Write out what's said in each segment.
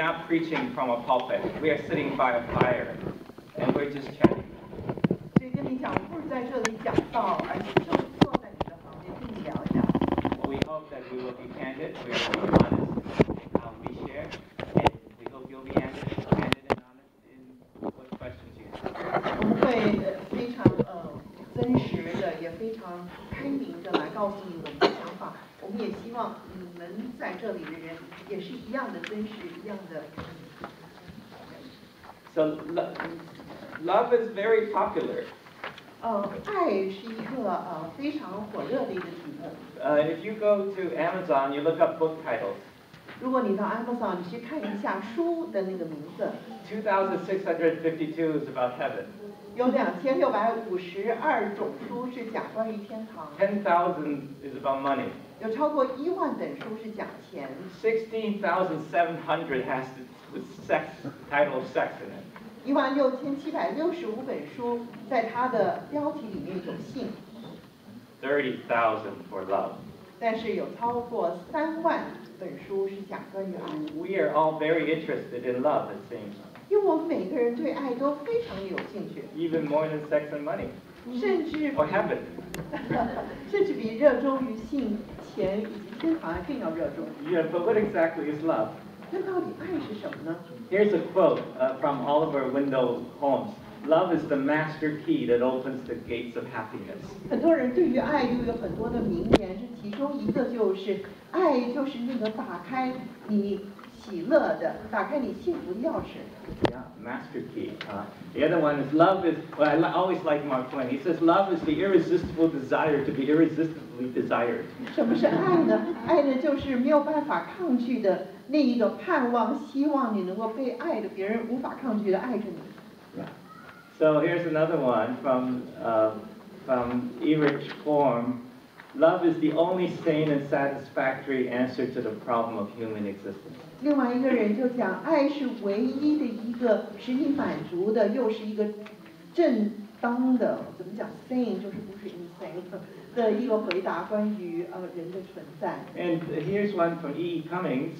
Not preaching from a pulpit. We are sitting by a fire, and we're just chatting. 所以跟你讲，不是在这里讲道，而是就坐在你的旁边跟你聊一聊。We hope that we will be candid, we will be honest in how we share, and we hope you'll be candid and honest in what questions you have. 我们会非常真实的，也非常开明的来告诉你我们的想法。我们也希望你们在这里的人也是一样的真实，一样的。So love is very popular. 爱是一个非常火热的一个题目。If you go to Amazon, you look up book titles. 如果你到 Amazon， 你去看一下书的那个名字。2652 is about heaven. 有2652种书是讲关于天堂。10,000 is about money. 有超过1万本书是讲钱。16,700 has with sex title of sex in it. 16765本书在它的标题里面有性。30,000 for love. 但是有超过3万本书是讲关于爱。We are all very interested in love, it seems. 因为我们每个人对爱都非常有兴趣。Even more than sex and money. 甚至 Or heaven. 甚至比热衷于性、钱以及天堂更要热衷。Yeah, but what exactly is love? 那到底爱是什么呢？ Here's a quote from Oliver Wendell Holmes. Love is the master key that opens the gates of happiness. 很多人对于爱又有很多的名言，这其中一个就是爱就是那个打开你喜乐的、打开你幸福的钥匙。Yeah, master key. The other one is love is, well, I always like Mark Twain. He says love is the irresistible desire to be irresistibly desired. 什么是爱呢？爱呢就是没有办法抗拒的那一个盼望，希望你能够被爱的，别人无法抗拒的爱着你。Yeah. So here's another one from Erich Fromm. Love is the only sane and satisfactory answer to the problem of human existence. 另外一个人就讲，爱是唯一的一个使你满足的，又是一个正当的，怎么讲 sane 就是不是 insane 的一个回答，关于人的存在。And here's one from E. Cummings,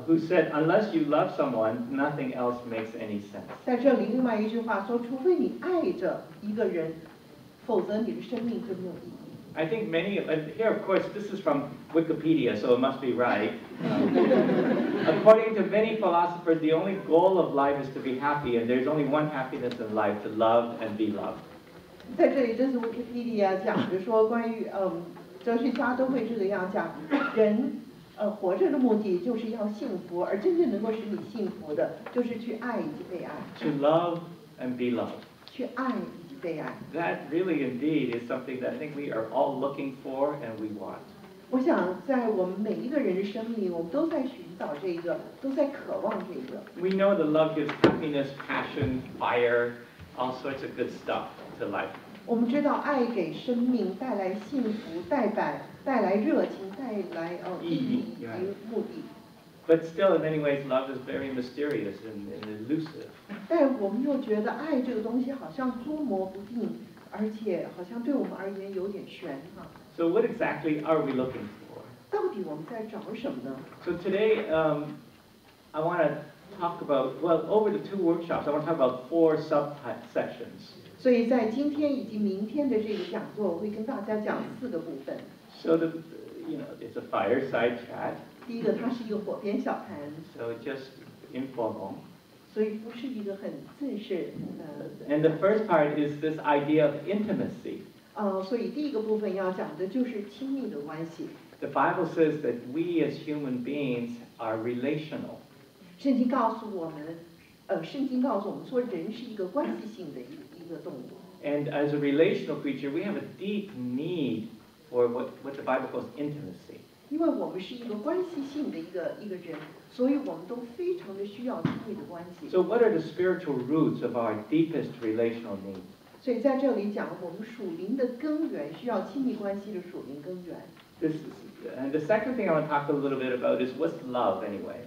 who said, "Unless you love someone, nothing else makes any sense." 在这里，另外一句话说，除非你爱着一个人，否则你的生命就没有意义。I think many, here of course this is from Wikipedia, so it must be right. According to many philosophers, the only goal of life is to be happy, and there's only one happiness in life, to love and be loved. 在这里，这是 Wikipedia 讲的说，关于哲学家都会这个样讲，人活着的目的就是要幸福，而真正能够使你幸福的，就是去爱以及被爱。To love and be loved. 去爱以及被爱。That really indeed is something that I think we are all looking for and we want. 我想在我们每一个人的生命，我们都在寻找这个，都在渴望这个。We know that love gives happiness, passion, fire, all sorts of good stuff to life. 我们知道爱给生命带来幸福，带来热情，带来意义以及目的。But still, in many ways, love is very mysterious and elusive. 但我们又觉得爱这个东西好像捉摸不定，而且好像对我们而言有点悬哈。So what exactly are we looking for? 到底我们在找什么呢？ So today, I want to talk about, well, over the 2 workshops, I want to talk about 4 subsections. 所以在今天以及明天的这个讲座，我会跟大家讲4个部分。So it's a fireside chat. 第一个，它是一个火边小谈。So just informal. 所以不是一个很正式And the first part is this idea of intimacy. 所以第一个部分要讲的就是亲密的关系。The Bible says that we as human beings are relational. 圣经告诉我们说，人是一个关系性的一个动物。And as a relational creature, we have a deep need for what the Bible calls intimacy. 因为我们是一个关系性的一个人，所以我们都非常的需要亲密的关系。So what are the spiritual roots of our deepest relational needs? 所以在这里讲，我们属灵的根源，需要亲密关系的属灵根源。And the second thing I want to talk a little bit about is what's love anyway?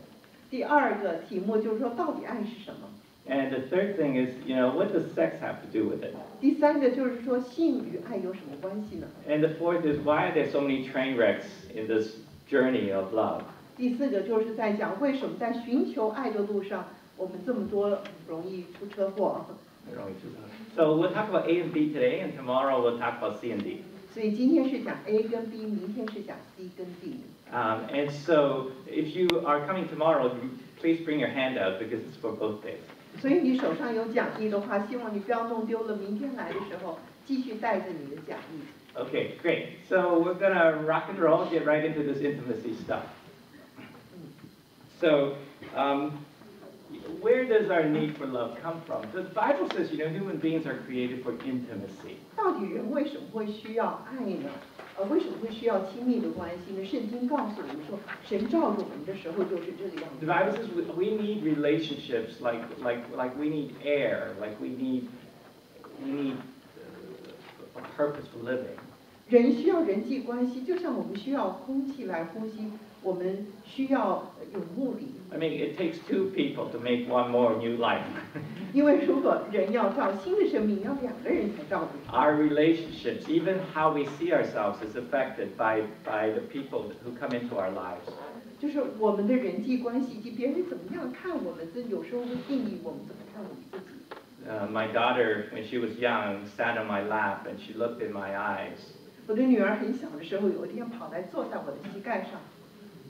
第二个题目就是说，到底爱是什么？ And the third thing is, what does sex have to do with it? 第三个就是说，性与爱有什么关系呢？ And the fourth is, why are there so many train wrecks in this journey of love? 第4个就是在讲为什么在寻求爱的路上，我们这么多容易出车祸。So we'll talk about A and B today, and tomorrow we'll talk about C and D. 所以今天是讲 A 跟 B， 明天是讲 C 跟 D。And so if you are coming tomorrow, please bring your hand out because it's for both days. 所以你手上有讲义的话，希望你不要弄丢了，明天来的时候继续带着你的讲义。Okay, great. So we're gonna rock and roll, get right into this intimacy stuff. So, where does our need for love come from? The Bible says, human beings are created for intimacy. 到底人为什么会需要爱呢？为什么会需要亲密的关系呢？圣经告诉我们说，神照着我们的时候就是这个样子。The Bible says we need relationships like we need air, like we need a purpose for living. 人需要人际关系，就像我们需要空气来呼吸，我们需要有目的。I mean, it takes 2 people to make one more new life. 因为如果人要造新的生命，要2个人才造得出。Our relationships, even how we see ourselves, is affected by the people who come into our lives. 就是我们的人际关系以及别人怎么样看我们，这有时候会定义我们怎么看我们自己。My daughter, when she was young, sat on my lap and she looked in my eyes. 我的女儿很小的时候，有一天跑来坐在我的膝盖上。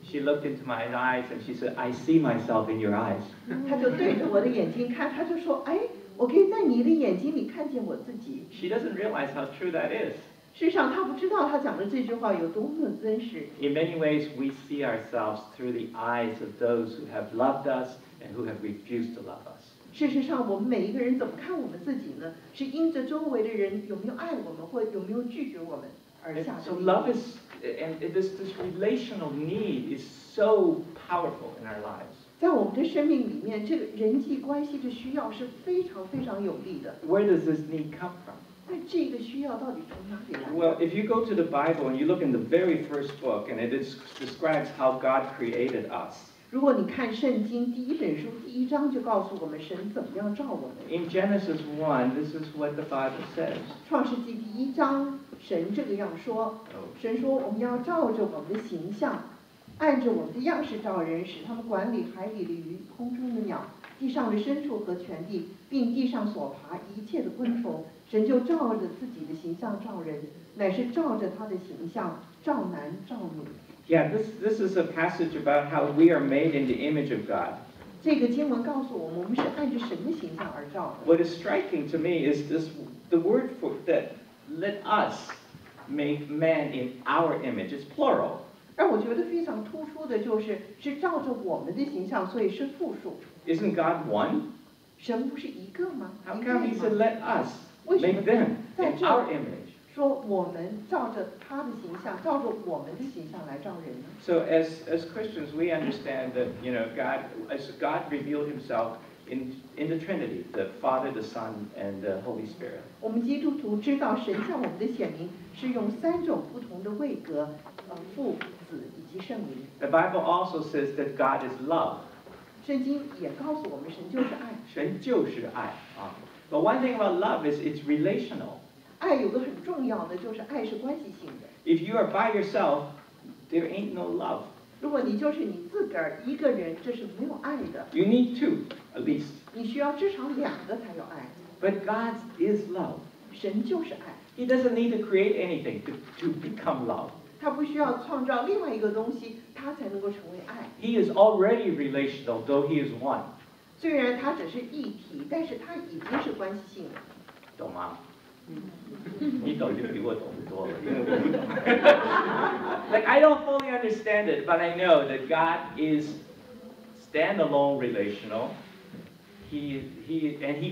She looked into my eyes and she said, "I see myself in your eyes." 她就对着我的眼睛看，她就说：“哎，我可以在你的眼睛里看见我自己。” She doesn't realize how true that is. 事实上，她不知道她讲的这句话有多么真实。In many ways, we see ourselves through the eyes of those who have loved us and who have refused to love us. 事实上，我们每一个人怎么看我们自己呢？是因着周围的人有没有爱我们，或有没有拒绝我们而下的。So love is, and this relational need is so powerful in our lives. 在我们的生命里面，这个人际关系的需要是非常非常有力的。Where does this need come from? 那这个需要到底从哪里来？ Well, if you go to the Bible and you look in the very first book, and it describes how God created us. 如果你看圣经第1本书第1章，就告诉我们神怎么样造我们。In Genesis 1, this is what the Bible says. 创世纪第1章，神这个样说，神说我们要照着我们的形象，按着我们的样式造人，使他们管理海里的鱼、空中的鸟、地上的牲畜和全地，并地上所爬一切的昆虫。神就照着自己的形象造人，乃是照着他的形象造男造女。Yeah, this is a passage about how we are made in the image of God. 这个经文告诉我们，我们是按着神的形象而造的。 What is striking to me is the word for that, let us make man in our image. It's plural. 让我觉得非常突出的是照着我们的形象，所以是复数。 Isn't God one? 神不是一个吗？ How come he said let us 为什 make 么 them 在 in 这 our image? 说我们照着他的形象，照着我们的形象来造人呢？ So as Christians, we understand that God revealed Himself in the Trinity, the Father, the Son, and the Holy Spirit. 我们基督徒知道神向我们的显明是用3种不同的位格，父、子以及圣灵。 The Bible also says that God is love. 圣经也告诉我们，神就是爱。神就是爱啊。But one thing about love is it's relational. 爱有个很重要的，就是爱是关系性的。 If you are by yourself, there ain't no love. 如果你就是你自个儿一个人，这是没有爱的。 You need 2, at least. 你需要至少2个才有爱。 But God is love. 神就是爱， He doesn't need to create anything to become love. 他不需要创造另外一个东西，他才能够成为爱。 He is already relational, though He is one. 虽然它只是一体，但是它已经是关系性了。懂吗？你懂就比我懂得多了，因为我不懂。Like I don't fully understand it, but I know that God is standalone relational. He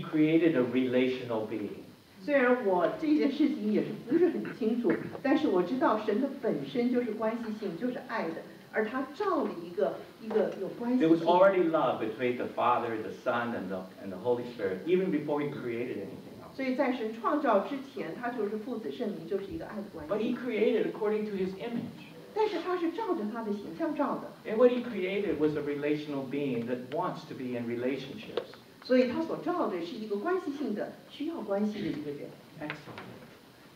created a relational being. 虽然我这件事情也是不是很清楚，但是我知道神的本身就是关系性，就是爱的，而他造了一个有关系 There was 性。 already love between the Father, the Son, and the Holy Spirit, even before He created anything else. 所以在神创造之前，他就是父子圣灵，就是一个爱的关 But 系。 He created according to His image. 但是他是照着他的形象造的， And what He created was a relational being that wants to be in relationships. 所以他所造的是一个关系性的、需要关系的一个人。 Excellent.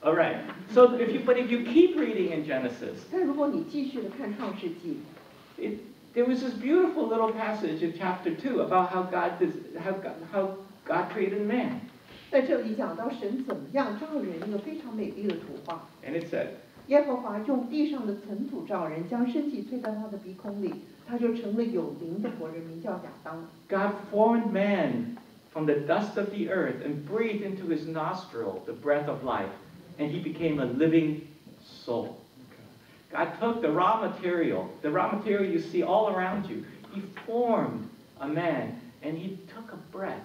All right. So if you keep reading in Genesis, 但如果你继续的看创世纪， there was this beautiful little passage in chapter 2 about how God created man. 在这里讲到神怎么样造人，一个非常美丽的图画。And it said, 耶和华用地上的尘土造人，将生气吹到他的鼻孔里，他就成了有灵的活人，名叫亚当。God formed man from the dust of the earth and breathed into his nostril the breath of life, and he became a living soul. God took the raw material you see all around you. He formed a man, and he took a breath.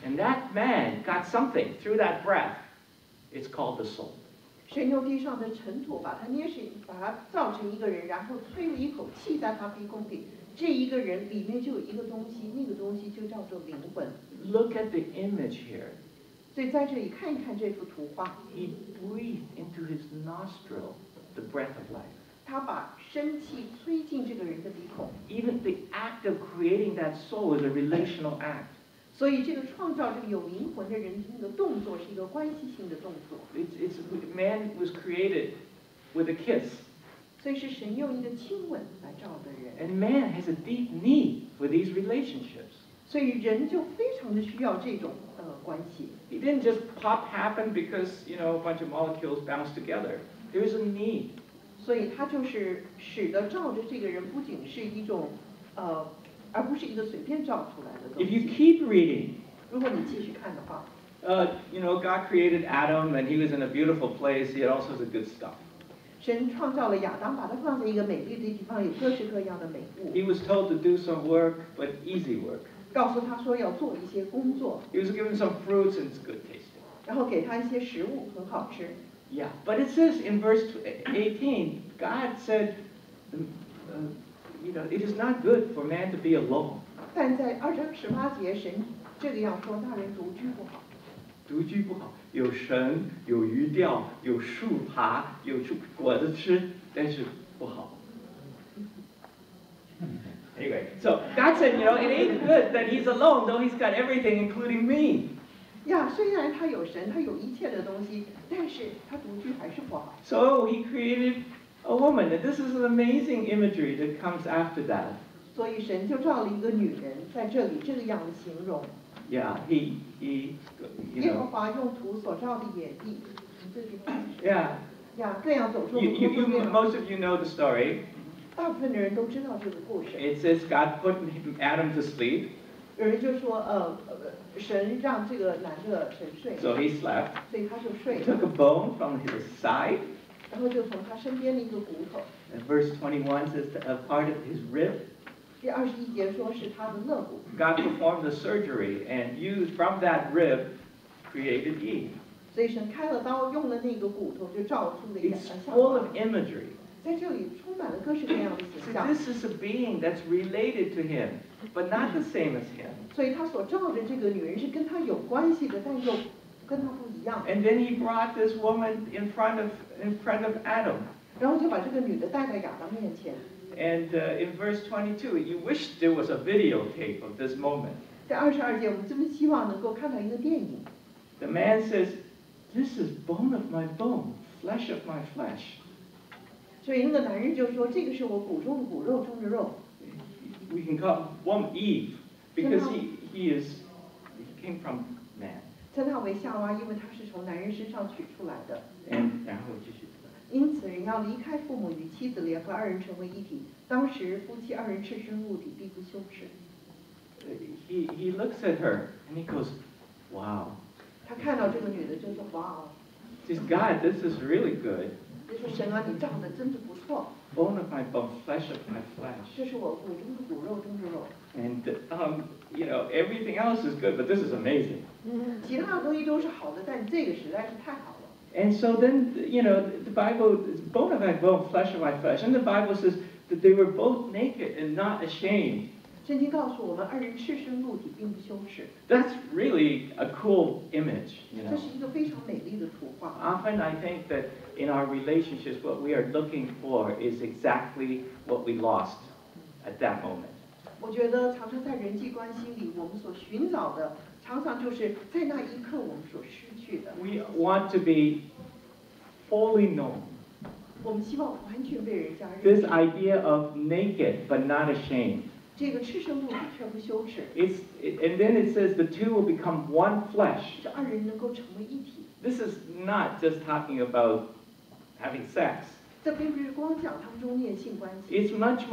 And that man got something through that breath. It's called the soul. 神用地上的尘土把它造成一个人，然后吹了一口气在他鼻孔里，这一个人里面就有一个东西，那个东西就叫做灵魂。Look at the image here. 所以在这里看一看这幅图画。He breathed into his nostril the breath of life. 他把生气吹进这个人的鼻孔。Even the act of creating that soul is a relational act. 所以这个创造这个有灵魂的人，那个动作是一个关系性的动作。Man was created with a kiss. 所以是神用一个亲吻来造的人。And man has a deep need for these relationships. 所以人就非常的需要这种关系。It didn't just pop happen because a bunch of molecules bounce together. There's a need. 所以它就是使得照着这个人不仅是一种而不是一个随便造出来的东西。If you keep reading, 如果你继续看的话God created Adam and he was in a beautiful place. He had all sorts of good stuff. 神创造了亚当，把他放在一个美丽的地方，有各式各样的美物。He was told to do some work, but easy work. 告诉他说要做一些工作。He was given some fruits and it's good tasting. 然后给他一些食物，很好吃。Yeah, but it says in verse 18, God said, it is not good for man to be alone. 但在2章18节，神这个样说，大人独居不好。独居不好，有神，有鱼钓，有树爬，有果子吃，但是不好。Anyway, so God said, it ain't good that he's alone, though he's got everything, including me. 呀，虽然他有神，他有一切的东西，但是他独居还是不好。So he created a woman, and this is an amazing imagery that comes after that. 所以神就造了一个女人，在这里这个样的形容。Yeah, he 耶和华用土所造的野地，这地方。Yeah. 呀，这样走出。Most of you know the story. 大部分的人都知道这个故事。It says God put Adam to sleep. 有人就说神让这个男的沉睡。So he slept. 所以他就睡了。He took a bone from his side. 然后就从他身边的一个骨头。And verse 21 says a part of his rib. 第21节说是他的肋骨。God performed the surgery and used from that rib created Eve. 所以神开了刀，用了那个骨头就造出了一个 It's full of imagery. 在这里充满了各式各样的形象。This is a being that's related to him, but not the same as him. 所以他所造的这个女人是跟他有关系的，但又跟他不一样。And then he brought this woman in front of Adam. 然后就把这个女的带到亚当面前。And in verse 22, you wish there was a videotape of this moment. 在22节，我们真的希望能够看到一个电影。The man says, "This is bone of my bone, flesh of my flesh." 所以那个男人就说：“这个是我骨中的骨，肉中的肉。” We can call one Eve because he came from man. 称他为夏娃，因为他是从男人身上取出来的。然后继续。因此，人要离开父母，与妻子联合，二人成为一体。当时夫妻二人赤身露体，必不羞耻。He looks at her and he goes, "Wow." 他看到这个女的就说：“哇 Says, "God, this is really good." 就说神啊，你造的真的不错。Bone of my bone, flesh of my flesh. 这是我骨中的骨，肉中的肉。And everything else is good, but this is amazing. 其他的东西都是好的，但这个实在是太好了。And so then, the Bible, bone of my bone, flesh of my flesh. And the Bible says that they were both naked and not ashamed. 圣经告诉我们，二人赤身露体，并不羞耻。That's really a cool image, 这是一个非常美丽的图画。Often I think that in our relationships, what we are looking for is exactly what we lost at that moment. 我觉得常常在人际关系里，我们所寻找的，常常就是在那一刻我们所失去的。We want to be fully known, 我们希望完全被人家认 This 识。 idea of naked but not ashamed. 这个赤身露体却不羞耻。And then it says the two will become one flesh. 这二人能够成为一体。 This is not just talking about having sex. 这并不是光讲他们中间的性关系， It's much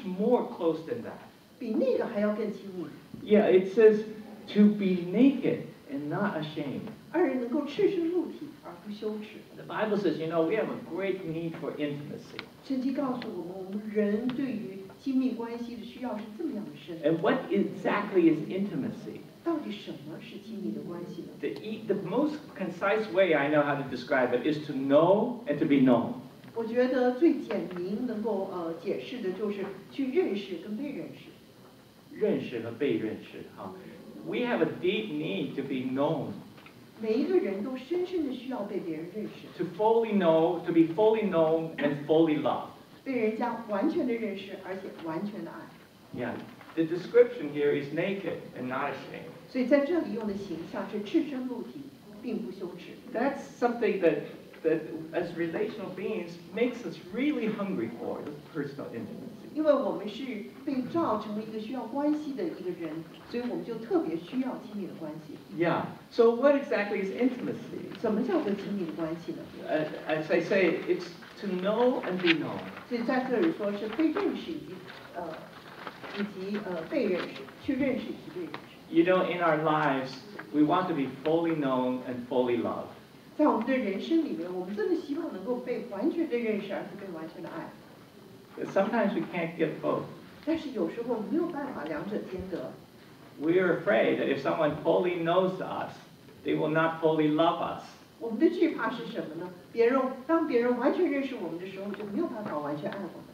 more close than that. 比那个还要更亲密。 Yeah, it says to be naked and not ashamed. 二人能够赤身露体而不羞耻。 The Bible says, we have a great need for intimacy. 圣经告诉我们人对于亲密关系的需要是这么样的深。 And what exactly is intimacy? 到底什么是亲密的关系呢？ The most concise way I know how to describe it is to know and to be known. 我觉得最简明能够解释的就是去认识跟被认识。认识和被认识，哈。We have a deep need to be known. 每一个人都深深的需要被别人认识。 To fully know, to be fully known and fully loved. 被人家完全的认识，而且完全的爱。 Yeah. The description here is naked and not ashamed. 所以在这里用的形象是赤身露体，并不羞耻。 That's something that as relational beings makes us really hungry for, this personal intimacy. 因为我们是被造成为一个需要关系的一个人，所以我们就特别需要亲密的关系。 Yeah. So what exactly is intimacy? 什么叫做亲密的关系呢？ As I say, it's to know and be known. 所以在这里说是被认识以及被认识，去认识以及被认识。In our lives, we want to be fully known and fully loved. 在我们的人生里面，我们真的希望能够被完全的认识，而且被完全的爱。 But sometimes we can't get both. 但是有时候没有办法两者兼得。 We are afraid that if someone fully knows us, they will not fully love us. 我们的惧怕是什么呢？当别人完全认识我们的时候，就没有办法完全爱我们。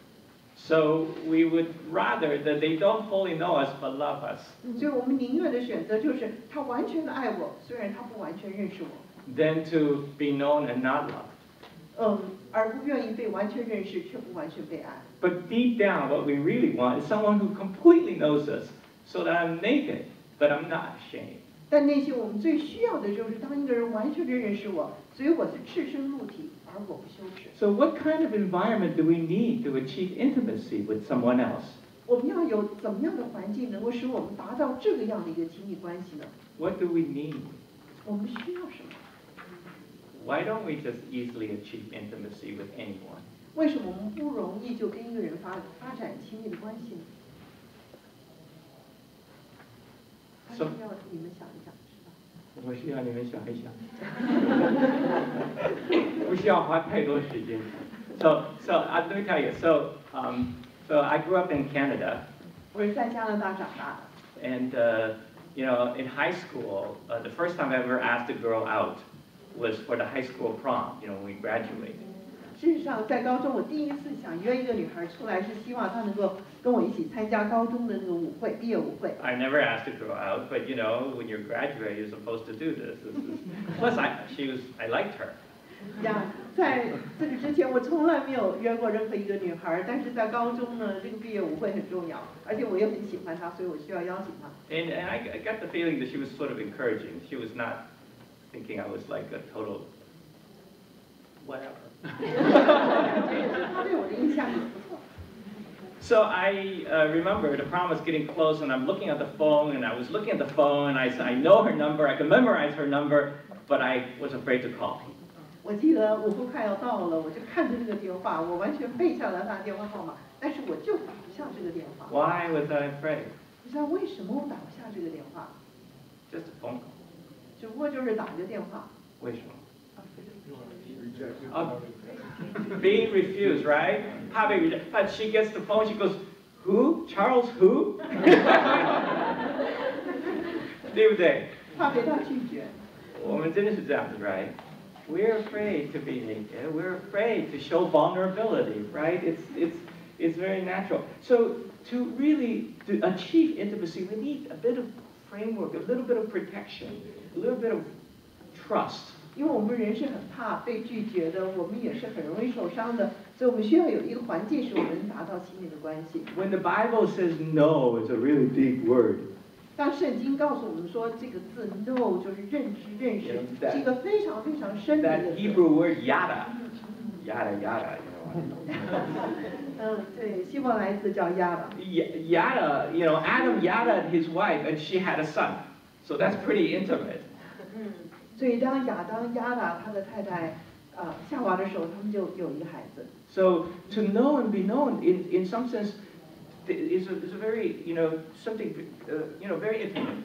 So we would rather that they don't fully know us but love us. 所以我们宁愿的选择就是他完全的爱我，虽然他不完全认识我。 Than to be known and not loved. 而不愿意被完全认识，却不完全被爱。 But deep down, what we really want is someone who completely knows us, so that I'm naked, but I'm not ashamed. 但内心我们最需要的就是当一个人完全的认识我，所以我是赤身露体，而我不羞耻。 So what kind of environment do we need to achieve intimacy with someone else? 我们要有怎么样的环境能够使我们达到这个样的一个亲密关系呢？ What do we need? 我们需要什么？ Why don't we just easily achieve intimacy with anyone? 为什么我们不容易就跟一个人发展亲密的关系呢？ So- 需要你们想一想，是吧？我需要你们想一想。不需要花太多时间。So let me tell you. So I grew up in Canada. 我是在加拿大长大的。 And in high school, the first time I ever asked a girl out was for the high school prom. When we graduated. 事实上，在高中，我第一次想约一个女孩出来，是希望她能够跟我一起参加高中的那个舞会，毕业舞会。I never asked a girl out, but when you're graduating, you're supposed to do this. Plus, I liked her. 在这个之前，我从来没有约过任何一个女孩，但是在高中呢，这个毕业舞会很重要，而且我也很喜欢她，所以我需要邀请她。And I got the feeling that she was sort of encouraging. She was not thinking I was like a total whatever. 她对我的印象也不错。 So I remember the prom was getting close, and I'm looking at the phone, and I was looking at the phone, and I said, I know her number, I can memorize her number, but I was afraid to call. 我记得舞会快要到了，我就看着那个电话，我完全背下了她的电话号码，但是我就打不下这个电话。 Why was I afraid? 你知道为什么我打不下这个电话？ Just a phone call. 只不过就是打一个电话。为什么? Being refused, right? Having rejected. But she gets the phone, she goes, who? Charles who? 对不对？怕被他拒绝。我们真的是这样子, right? We're afraid to be naked. We're afraid to show vulnerability, right? It's very natural. So to achieve intimacy, we need a bit of framework, a little bit of protection, a little bit of trust. 因为我们人是很怕被拒绝的，我们也是很容易受伤的，所以我们需要有一个环境使我们达到亲密的关系。 When the Bible says no, it's a really deep word. 当圣经告诉我们说这个字 "no" 就是认识，是一个非常非常深的一个 That 字。 Hebrew word yada. yada yada, you know. 对，希伯来字叫 yada。Yada, you know, Adam yada his wife, and she had a son, so that's pretty intimate. 所以当亚当 yada 他的太太夏娃的时候，他们就有一个孩子。So to know and be known, in some sense, is a very, you know, something, you know, very intimate.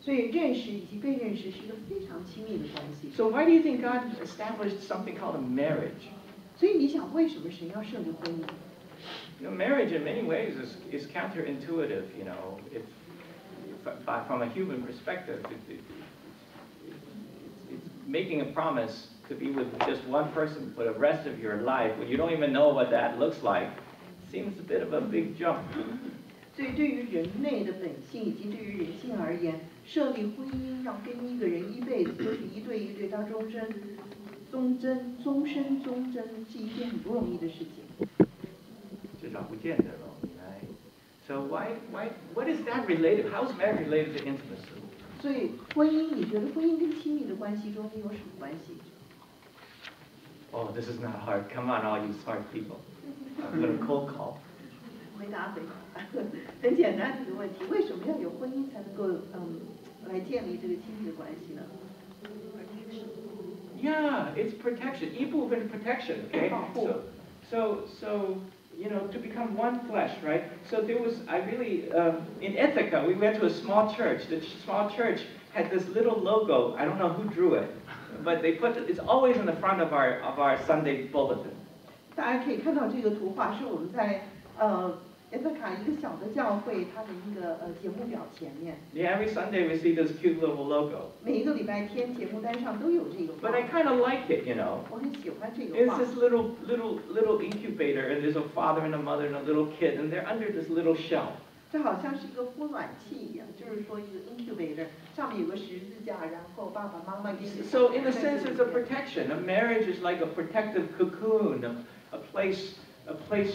所以认识以及被认识是一个非常亲密的关系。So why do you think God established something called a marriage? 所以你想，为什么神要设立婚姻？ You know, marriage in many ways is counterintuitive. You know, from a human perspective, it's making a promise to be with just one person for the rest of your life when you don't even know what that looks like. Seems a bit of a big jump. 所以对于人类的本性以及对于人性而言，设立婚姻要跟一个人一辈子，就是一对一对到终身忠贞，是一件很不容易的事情。至少不见得容易，right? So what is that related? How is marriage related to intimacy? 所以婚姻，你觉得婚姻跟亲密的关系中间有什么关系？ Oh, this is not hard. Come on, all you smart people. I'm going to cold call. 回答很简单的一个问题，为什么要有婚姻才能够来建立这个亲密的关系呢？ Yeah, it's protection. 一部分 protection. Okay. So you know, to become one flesh, right? So there was, in Ithaca, we went to a small church. The small church had this little logo. I don't know who drew it, but they put it. It's always in the front of our Sunday bulletin. 大家可以看到这个图画，是我们在伊特卡一个小的教会，它的一个节目表前面。Yeah, every Sunday we see this cute little logo. 每一个礼拜天节目单上都有这个画。But I kind of like it, you know. 我很喜欢这个 It's 画。this little incubator, and there's a father and a mother and a little kid, and they're under this little shell. 这好像是一个孵卵器一样，就是说一个 incubator， 上面有个十字架，然后爸爸妈妈给你。So in a sense, it's a protection. A marriage is like a protective cocoon, a place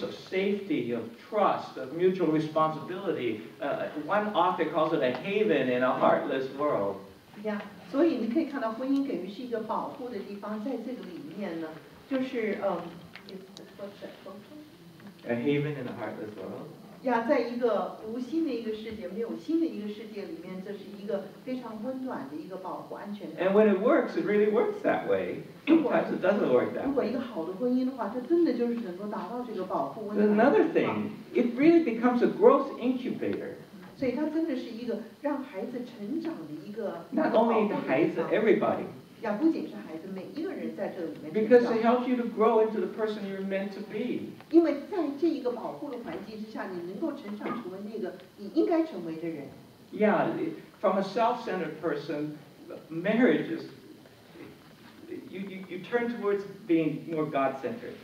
of safety, of trust, of mutual responsibility. One author calls it a haven in a heartless world. 所以你可以看到，婚姻等于是一个保护的地方，在这个里面呢，就是A haven in a heartless world. 在一个无心的一个世界，没有心的一个世界里面，这是一个非常温暖的一个保护安全感。And when it works, it really works that way. Sometimes it doesn't work that way. 如果一个好的婚姻的话，它真的就是能够达到这个保护温暖。Another thing, it really becomes a growth incubator. 所以它真的是一个让孩子成长的一个。Not only the 孩子 everybody. 不仅是孩子，每一个人在这里面。Because it helps you to grow into the person you're meant to be. 因为在这一个保护的环境之下，你能够成长成为那个你应该成为的人。Yeah, from a self-centered person, marriage is you turn towards being more God-centered.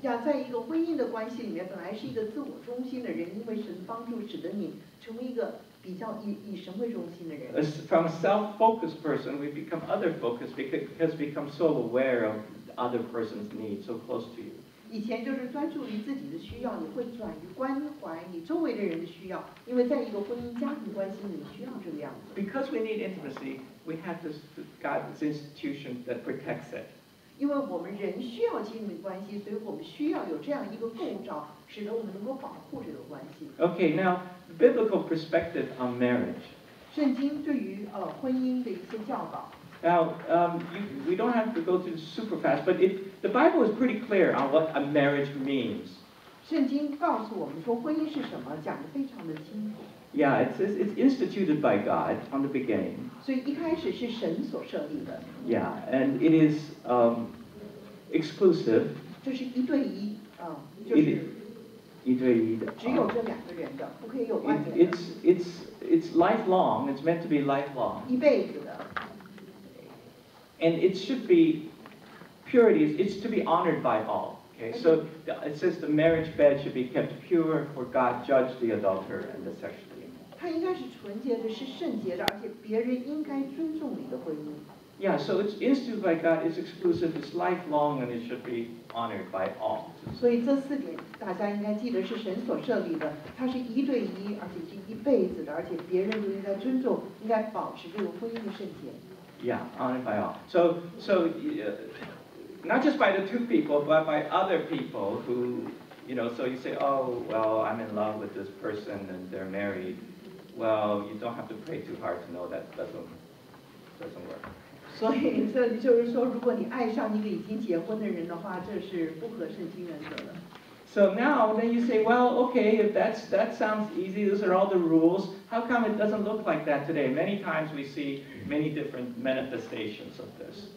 在一个婚姻的关系里面，本来是一个自我中心的人，因为神帮助，使得你成为一个比较以神为中心的人。From a self-focused person, we become other-focused because we become so aware of the other person's needs, so close to you. 以前就是专注于自己的需要，你会转于关怀你周围的人的需要，因为在一个婚姻家庭关系，你需要这个样子。Because we need intimacy, we have God's institution that protects it. 因为我们人需要亲密关系，所以我们需要有这样一个构造，使得我们能够保护这个关系。Okay, now biblical perspective on marriage. 圣经对于婚姻的一些教导。Now, we don't have to go through super fast, but the Bible is pretty clear on what a marriage means. 圣经告诉我们说婚姻是什么，讲得非常的清楚。Yeah, it's instituted by God from the beginning. 所以一开始是神所设立的。Yeah, and it is exclusive. 这是一对一就是一对一的。只有这两个人的，不可以有外面的。It's lifelong. It's meant to be lifelong. 一辈子的。And it should be purity. It's to be honored by all. Okay, so it says the marriage bed should be kept pure, for God judged the adulterer and the sexually immoral. 它应该是纯洁的，是圣洁的，而且别人应该尊重你的婚姻。Yeah, so it's instituted by God. It's exclusive. It's lifelong, and it should be honored by all. 所以这四点大家应该记得是神所设立的，它是一对一，而且是一辈子的，而且别人都应该尊重，应该保持这个婚姻的圣洁。Yeah, honored by all. So not just by the two people, but by other people who, so you say, oh, well, I'm in love with this person and they're married. Well, you don't have to pray too hard to know that doesn't work. 所以这里就是说，如果你爱上一个已经结婚的人的话，这是不合圣经原则的。So now then you say, well, okay, if that sounds easy, those are all the rules. How come it doesn't look like that today? Many times we see many different manifestations of this.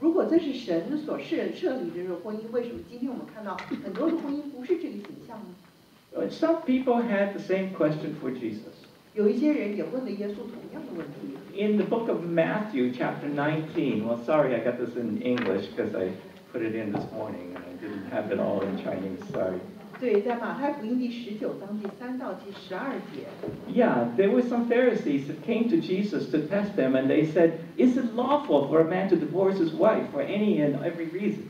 如果这是神所设立的这个婚姻，为什么今天我们看到很多的婚姻不是这个形象呢？ Some people had the same question for Jesus. 有一些人也问了耶稣同样的问题。In the book of Matthew, chapter 19, well, sorry, I got this in English because I put it in this morning and I didn't have it all in Chinese, sorry. 对，在马太福音第19章第3到第12节。Yeah, there were some Pharisees that came to Jesus to test him, and they said, "Is it lawful for a man to divorce his wife for any and every reason?"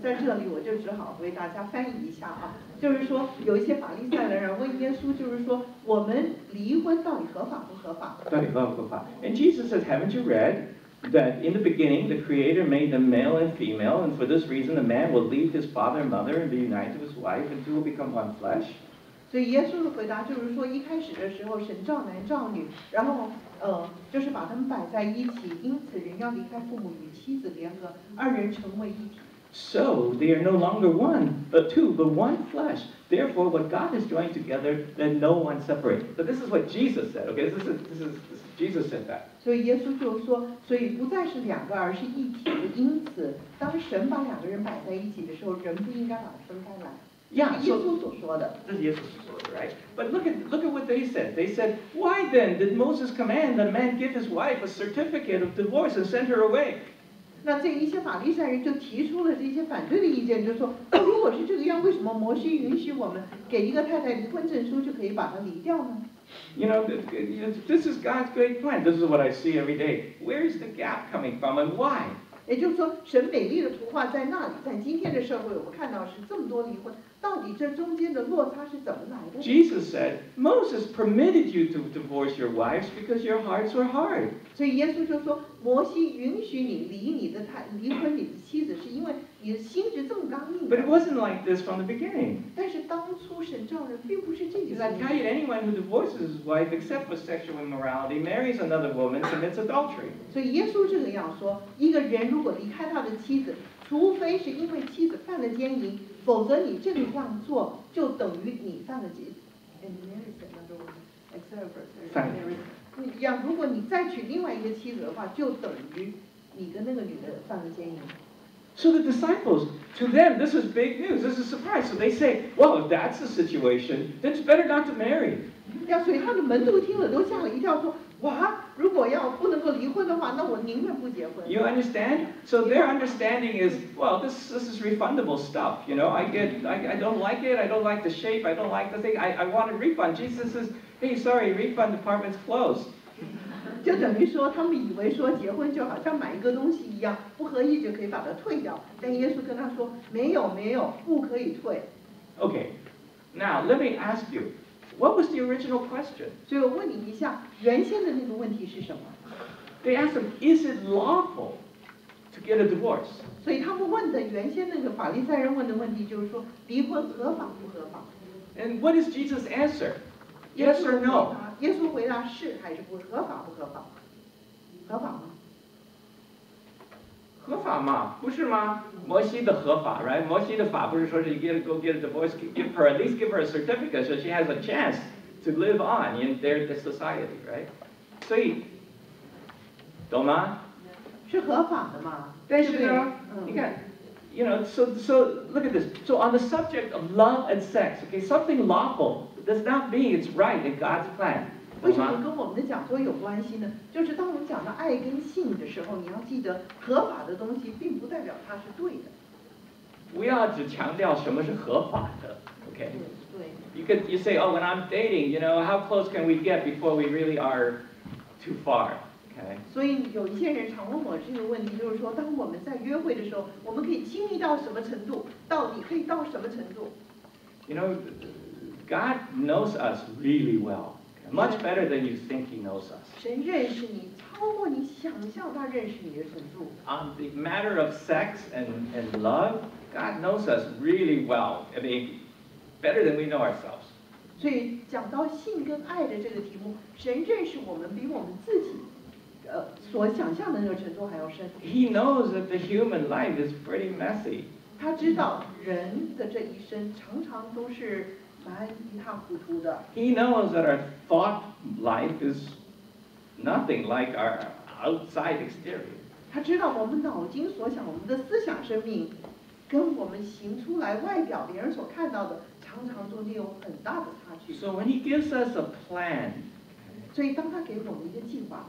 在这里我就只好为大家翻译一下啊，就是说有一些法利赛人问耶稣，就是说我们离婚到底合法不合法？到底合不合法？ And Jesus says, "Haven't you read that in the beginning the Creator made them male and female, and for this reason the man will leave his father and mother and be united to his wife, and two will become one flesh?" 所以耶稣的回答就是说，一开始的时候神造男造女，然后就是把他们摆在一起，因此人要离开父母与妻子联合，二人成为一体。 So they are no longer two, but one flesh. Therefore, what God has joined together, let no one separate. So this is what Jesus said. Okay, this is Jesus said that. 所以耶稣就说，所以不再是两个，而是一体的。因此，当神把两个人摆在一起的时候，人不应该把它分开来。Yeah, 耶稣所说的。这是耶稣所说的 right? But look at what they said. They said, "Why then did Moses command that a man give his wife a certificate of divorce and send her away?" 那这一些法利赛人就提出了这些反对的意见，就说，如果是这个样，为什么摩西允许我们给一个太太离婚证书就可以把她离掉呢？ This is God's great plan. This is what I see every day. Where is the gap coming from and why? 也就是说，神美丽的图画在那里，在今天的社会，我们看到是这么多离婚，到底这中间的落差是怎么来的 Jesus said, Moses permitted you to divorce your wives because your hearts were hard. 所以耶稣就说，摩西允许你离婚你的妻子，是因为你的心是这么刚硬的。 But it wasn't like this from the beginning. 但是当初神造人并不是这个样 Because I tell you, anyone who divorces his wife except for sexual immorality, marries another woman, commits adultery. 所以耶稣这个样说，一个人如果离开他的妻子，除非是因为妻子犯了奸淫，否则你这个样做就等于你犯了奸淫。如果你再娶另外一个妻子的话，就等于你跟那个女的犯了奸淫。 So the disciples, to them, this is big news. This is a surprise. So they say, well, if that's the situation, then it's better not to marry. 所以他的门徒听了都吓了一跳，说：哇，如果要不能够离婚的话，那我宁愿不结婚。You understand? So their understanding is, well, this is refundable stuff. I don't like it. I don't like the shape. I don't like the thing. I want a refund. Jesus says, hey, sorry, refund department's closed. 就等于说，他们以为说结婚就好像买一个东西一样，不合意就可以把它退掉。但耶稣跟他说，没有，不可以退。Okay, now let me ask you, what was the original question? 所以我问你一下，原先的那个问题是什么？ They asked him, is it lawful to get a divorce? 所以他们问的原先那个法利赛人问的问题就是说，离婚合法不合法？ And what is Jesus' answer? Yes or no? 耶稣回答是还是不合法不合法？合法吗？合法嘛，不是吗？摩西的合法 right? 摩西的法不是说是 you gotta go get a divorce, at least give her a certificate so she has a chance to live on in their society, right? 所以，懂吗？是合法的嘛？但是呢，你看。So look at this. So on the subject of love and sex, okay, something lawful does not mean it's right in God's plan. 为什么跟我们的讲座有关系呢？就是当我们讲到爱跟性的时候，你要记得，合法的东西并不代表它是对的。不要只强调什么是合法的 ，okay? 对。You say, oh, when I'm dating, how close can we get before we really are too far? Okay. 所以有一些人常问我这个问题，就是说，当我们在约会的时候，我们可以亲密到什么程度？到底可以到什么程度？ God knows us really well. much better than you think He knows us. 神认识你，超过你想象他认识你的程度。On the matter of sex and love, God knows us really well. I mean, better than we know ourselves. 所以讲到性跟爱的这个题目，神认识我们比我们自己，所想象的那个程度还要深。He knows that the human life is pretty messy. 他知道人的这一生常常都是蛮一塌糊涂的。He knows that our thought life is nothing like our outside exterior. 他知道我们脑筋所想，我们的思想生命，跟我们行出来外表别人所看到的，常常中间有很大的差距。So when He gives us a plan, 所以当他给我们一个计划，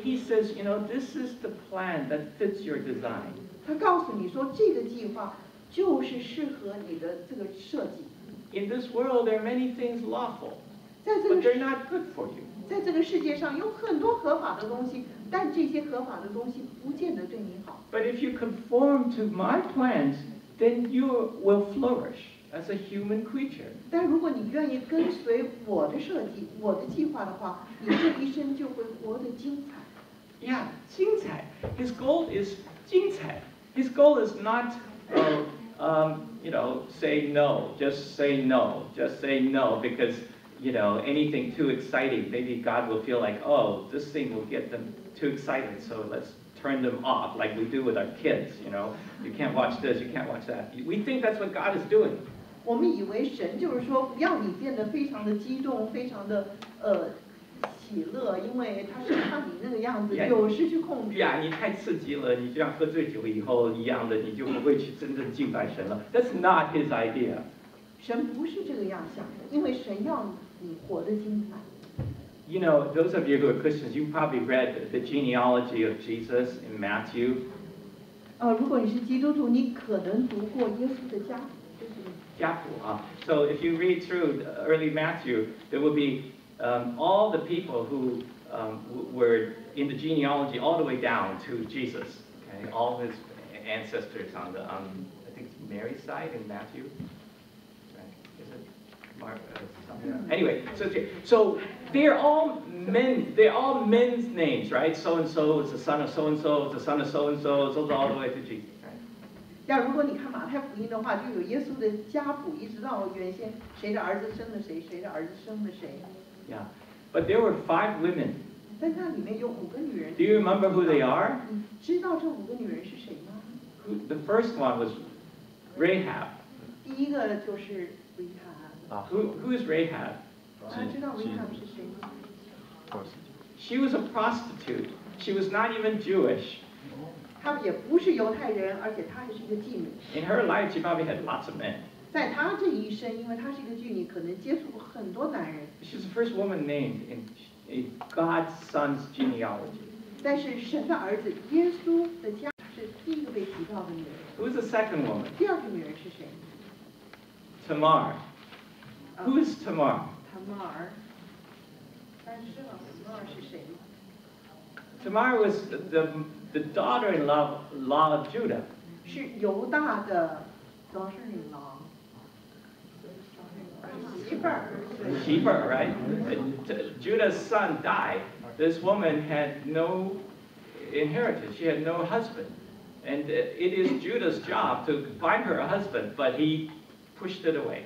He says, you know, this is the plan that fits your design. 他告诉你说这个计划就是适合你的这个设计。In this world, there are many things lawful, 在这 but 个 they're not good for you. 在这个世界上有很多合法的东西，但这些合法的东西不见得对你好。But if you conform to my plans, then you will flourish as a human creature. 但如果你愿意跟随我的设计、我的计划的话，你这一生就会活得精彩。Yeah, 精彩. His goal is 精彩. His goal is not, you know, say no. Just say no. Just say no because, you know, anything too exciting, maybe God will feel like, oh, this thing will get them too excited, so let's turn them off like we do with our kids, you know. You can't watch this, you can't watch that. We think that's what God is doing. 我们以为神就是说不要你变得非常的激动，非常的喜乐，因为他是怕你那个样子有失去控制。Yeah, 你太刺激了，你就像喝醉酒以后一样的，你就不会去真正敬拜神了。That's not His idea. 神不是这个样想的，因为神要你活得精彩。You know, those of you who are Christians, you probably read the genealogy of Jesus in Matthew. 如果你是基督徒，你可能读过耶稣的家谱。So if you read through the early Matthew, there will be all the people who were in the genealogy all the way down to Jesus. Okay, all His ancestors on the I think it's Mary's side in Matthew. Right? Is it Mark? Anyway, so they're all men. They're all men's names, right? So and so is the son of so and so. Is the son of so and so. It goes all the way to Jesus. 如果你看马太福音的话，就有耶稣的家谱，一直到原先谁的儿子生了谁，谁的儿子生了谁。Yeah, but there were 5 women. 但那里面有5个女人。Do you remember who they are? 你知道这5个女人是谁吗？ The first one was Rahab. 第一个就是 Rahab。Who is Rahab? 大家知道 Rahab 是谁吗？ She was a prostitute. She was not even Jewish. 她也不是犹太人，而且她还是一个妓女。In her life, she probably had lots of men. 在她这一生，因为她是一个妓女，可能接触过很多男人。She's the first woman named in God's Son's genealogy. 但是神的儿子耶稣的家是第一个被提到的女人。Who's the second woman? 第二个女人是谁？ Tamar. Who is Tamar? Tamar. 大家知道 Tamar 是谁吗？ Tamar was the daughter-in-law of Judah. 是犹大的 daughter-in-law。媳妇儿 right? Judah's son died. This woman had no inheritance. She had no husband. And it is Judah's job to find her a husband, but he pushed it away.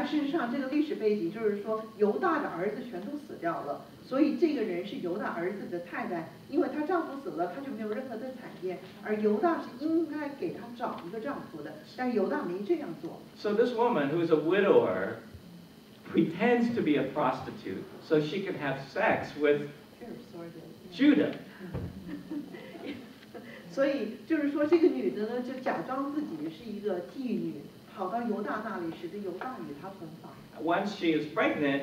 事实上，这个历史背景就是说，犹大的儿子全都死掉了，所以这个人是犹大儿子的太太，因为她丈夫死了，她就没有任何的产业，而犹大是应该给她找一个丈夫的，但是犹大没这样做。So this woman, who is a widower, pretends to be a prostitute so she can have sex with Judah. 所以就是说，这个女的呢，就假装自己是一个妓女。跑到犹大那里，使得犹大与她同房。Once she is pregnant,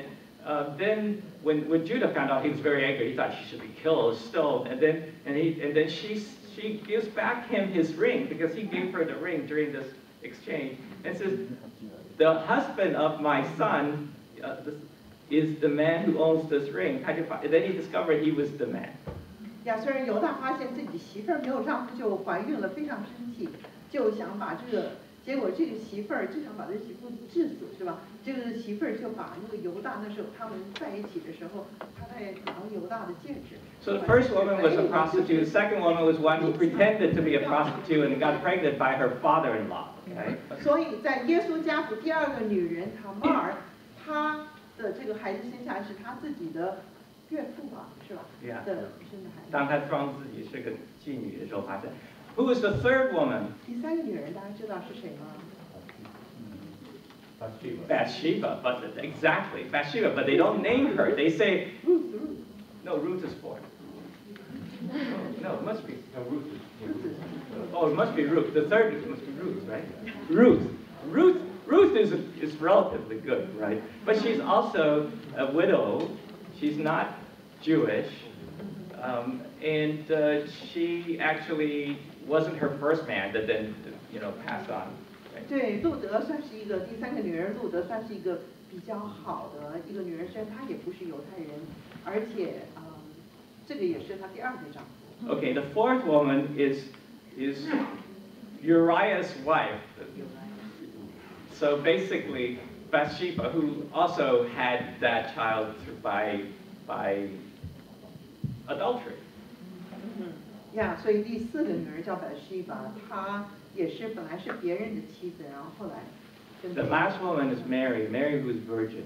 then when Judah found out, he was very angry. He thought she should be killed, stoned, and then she gives back him his ring because he gave her the ring during this exchange, and says, "The husband of my son is the man who owns this ring." And then he discovered he was the man. 虽然犹大发现自己媳妇儿没有丈夫就怀孕了，非常生气，就想把这结果这个媳妇儿就想把这媳妇治死，是吧？这个媳妇儿就把那个犹大，那时候他们在一起的时候，他在拿犹大的戒指。So the first woman was a prostitute. The second woman was one who pretended to be a prostitute and got pregnant by her father-in-law. Okay? 所以在耶稣家族第二个女人塔玛尔，她的这个孩子生下来是她自己的岳父吧，是吧？ Yeah. 的生的孩子。当她装自己是个妓女的时候发生。Who was the third woman? 第三个女人大家知道是谁吗？ Bathsheba, but exactly Bathsheba, but they don't name her. They say Ruth. no. Ruth is fourth. No, it must be. No, Ruth is. Oh, it must be Ruth. The third must be Ruth, right? Ruth is relatively good, right? But she's also a widow. She's not Jewish, and she actually wasn't her first man that then passed on. 对，路德算是一个第三个女人，路德算是一个比较好的一个女人，虽然她也不是犹太人，而且这个也是她第二个丈夫。Okay, the fourth woman is Uriah's wife. So basically, Bathsheba, who also had that child by adultery. 呀，所以第四个女人叫百西巴，她也是本来是别人的妻子，然后后来。The last woman is Mary. Mary was virgin.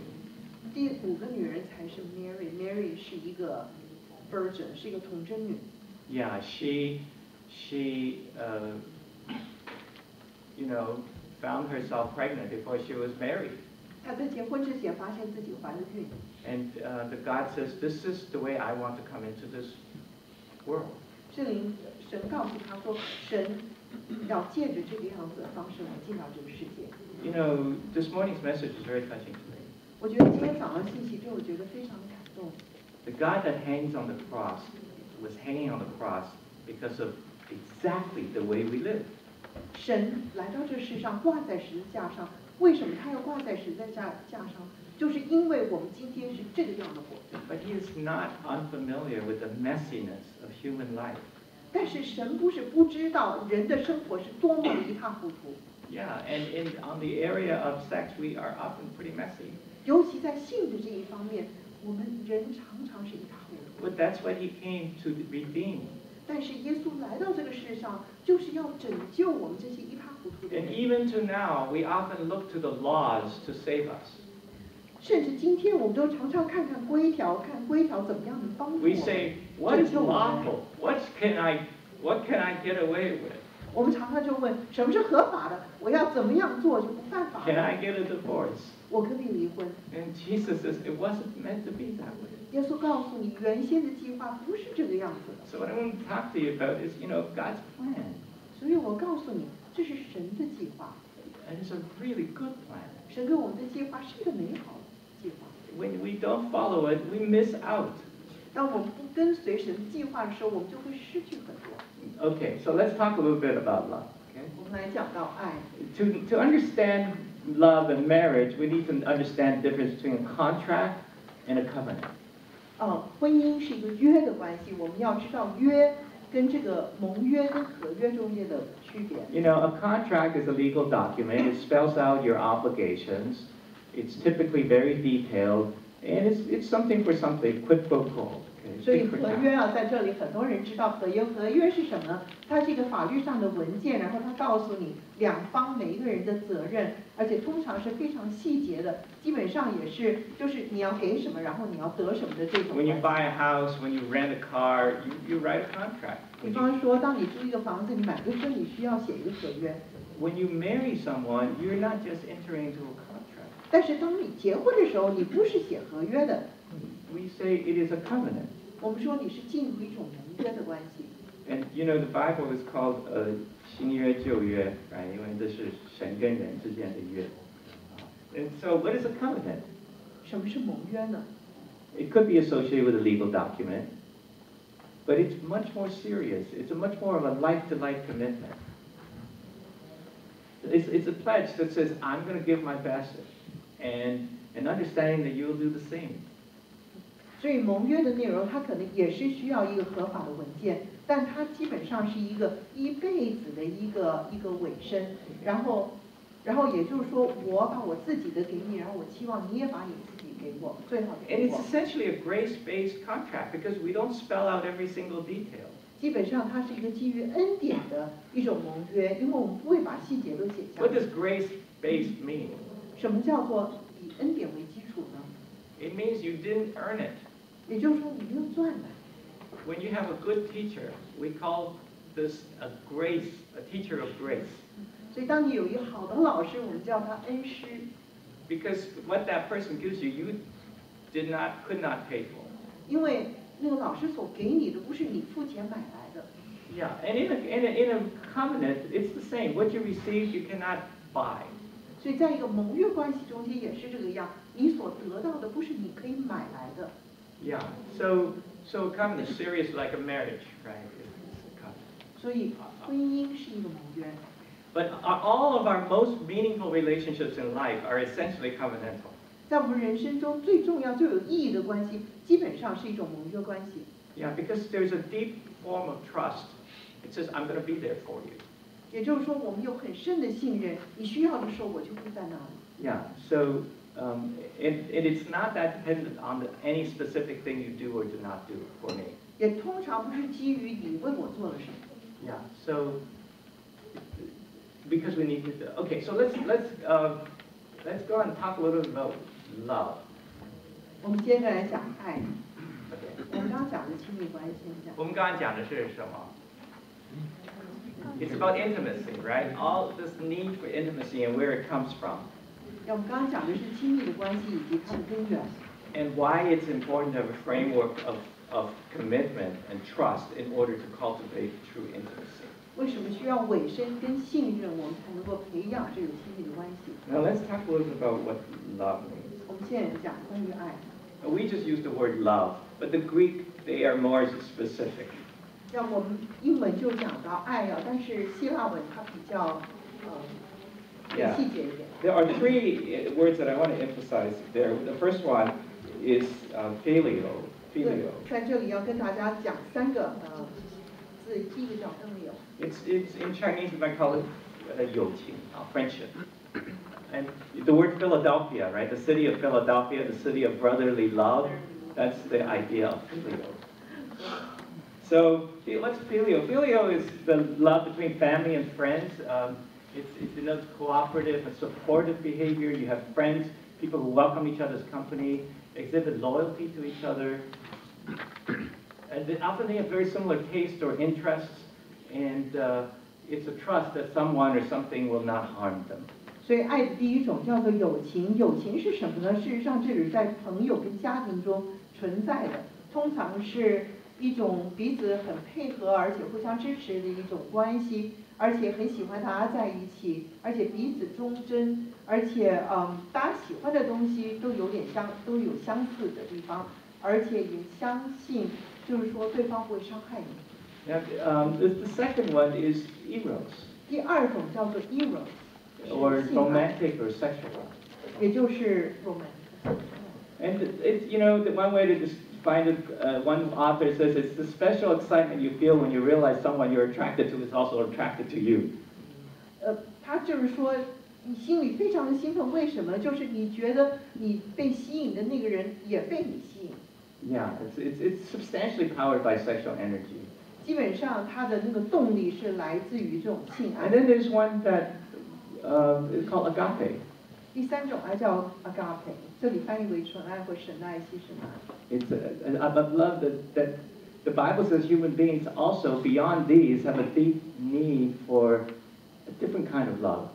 第五个女人才是 Mary 是一个 virgin， 是一个童贞女。Yeah, she found herself pregnant before she was married. 她在结婚之前发现自己怀了孕。And the God says, "This is the way I want to come into this world." 圣灵神告诉她说，神要借着这个样子的方式来进到这个世界。You know, this morning's message is very touching to me. 我觉得今天早上信息对我觉得非常感动。The God that hangs on the cross was hanging on the cross because of exactly the way we live. 神来到这世上挂在十字架上，为什么他要挂在十字架上？就是因为我们今天是这个样的活着。But He is not unfamiliar with the messiness of human life. 但是神不是不知道人的生活是多么的一塌糊涂。Yeah, and on the area of sex, we are often pretty messy. 尤其在性的这一方面，我们人常常是一塌糊涂。 But that's what He came to redeem. 但是耶稣来到这个世上，就是要拯救我们这些一塌糊涂的 And 人。 even to now, we often look to the laws to save us. 甚至今天，我们都常常看看规条，看规条怎么样的帮助我 We 们 say, what 拯 is 救我们。 lawful? What can I get away with? 我们常常就问，什么是合法的？我要怎么样做就不犯法 Can I get a divorce? 我可不可以离婚？ And Jesus says it wasn't meant to be that way. 耶稣告诉你，原先的计划不是这个样子的。 So what I want to talk to you about is, God's plan. 所以我告诉你，这是神的计划。 And it's a really good plan. 神给我们的计划是一个美好的计划。 When we don't follow it, we miss out. 当我们不跟随神计划的时候，我们就会失去很多。 Okay, so let's talk a little bit about love. Okay? 我们来讲到爱。 To understand love and marriage, we need to understand the difference between a contract and a covenant. 婚姻是一个约的关系，我们要知道约跟这个盟约跟合约中间的区别。A contract is a legal document. It spells out your obligations. It's typically very detailed, and it's something for something, quid pro quo. 所以合约在这里很多人知道合约。合约是什么呢？它是一个法律上的文件，然后它告诉你两方每一个人的责任，而且通常是非常细节的，基本上也是就是你要给什么，然后你要得什么的这种。When you buy a house, when you rent a car, you write a contract. 比方说，当你租一个房子，你买个车，你需要写一个合约。When you marry someone, you're not just entering into a contract. 但是当你结婚的时候，你不是写合约的。We say it is a covenant. 我们说你是进入一种盟约的关系。And the Bible is called 新约旧约, right? 因为这是神跟人之间的约。And so, what is a covenant? 什么是盟约呢？ It could be associated with a legal document, but it's much more serious. It's much more of a life-to-life commitment. It's a pledge that says, I'm going to give my best, and understanding that you'll do the same. 所以盟约的内容，它可能也是需要一个合法的文件，但它基本上是一个一辈子的一个尾声。然后然后也就是说，我把我自己的给你，然后我期望你也把你自己给我，最好的 And 给 it's 我。 essentially a grace-based contract because we don't spell out every single detail. 基本上它是一个基于恩典的一种盟约，因为我们不会把细节都写下 What 来。 does grace-based mean? 什么叫做以恩典为基础呢？ It means you didn't earn it. 也就是说，你没有赚来。 When you have a good teacher, we call this a grace, a teacher of grace. 所以，当你有一个好的老师，我们叫他恩师， Because what that person gives you, you could not pay for. 因为那个老师所给你的不是你付钱买来的。 Yeah, and in a covenant, it's the same. What you receive, you cannot buy. 所以，在一个盟约关系中间也是这个样，你所得到的不是你可以买来的。 Yeah, so a covenant is serious like a marriage, right? It's a covenant. 所以，婚姻是一个盟约。 But all of our most meaningful relationships in life are essentially covenantal. 在我们人生中最重要、最有意义的关系，基本上是一种盟约关系。 Yeah, because there's a deep form of trust. It says, I'm going to be there for you. 也就是说，我们有很深的信任，你需要的时候，我就会在那里。 Yeah, so it's not that dependent on any specific thing you do or do not do for me. 也通常不是基于你为我做了什么。 Yeah, so because we need to. Okay, so let's go and talk a little bit about love. 我们接着来讲爱。 Okay. 我们刚刚讲的亲密关系，现在。我们刚刚讲的是什么？ It's about intimacy, right? All this need for intimacy and where it comes from. 我们刚刚讲的是亲密的关系以及它的根源。 And why it's important to have a framework of commitment and trust in order to cultivate true intimacy. 为什么需要委身跟信任，我们才能够培养这种亲密的关系？ Now let's talk a little bit about what love means. 我们现在讲关于爱。 We just use the word love, but the Greek, they are more specific. 像我们英文就讲到爱啊，但是希腊文它比较更细节一点。 There are three words that I want to emphasize there. The first one is filio. 在这里要跟大家讲三个字，第一个叫filio。 It's in Chinese we might call it 友情, friendship. And the word Philadelphia, right? The city of Philadelphia, the city of brotherly love. That's the idea of filio. So what's filio? Filio is the love between family and friends. It denotes cooperative and supportive behavior. You have friends, people who welcome each other's company, exhibit loyalty to each other. And often they have very similar tastes or interests, and it's a trust that someone or something will not harm them. 所以爱的第一种叫做友情，友情是什么呢？事实上，这是在朋友跟家庭中存在的，通常是一种彼此很配合，而且互相支持的一种关系，而且很喜欢大家在一起，而且彼此忠贞，而且大家喜欢的东西都有相似的地方，而且也相信，就是说对方不会伤害你。Now, the second one is eros. 第二种叫做 eros。 Or romantic or sexual love. 也就是 romantic. And the one way to define it, one author says it's the special excitement you feel when you realize someone you're attracted to is also attracted to you. 他就是说，你心里非常的兴奋，为什么？就是你觉得你被吸引的那个人也被你吸引。 Yeah, it's substantially powered by sexual energy. 基本上，它的那个动力是来自于这种性爱。 And then there's one that is called agape. 第三种爱叫 agape， 这里翻译为纯爱或神爱、牺牲爱。 It's a love that the Bible says human beings also, beyond these, have a deep need for a different kind of love,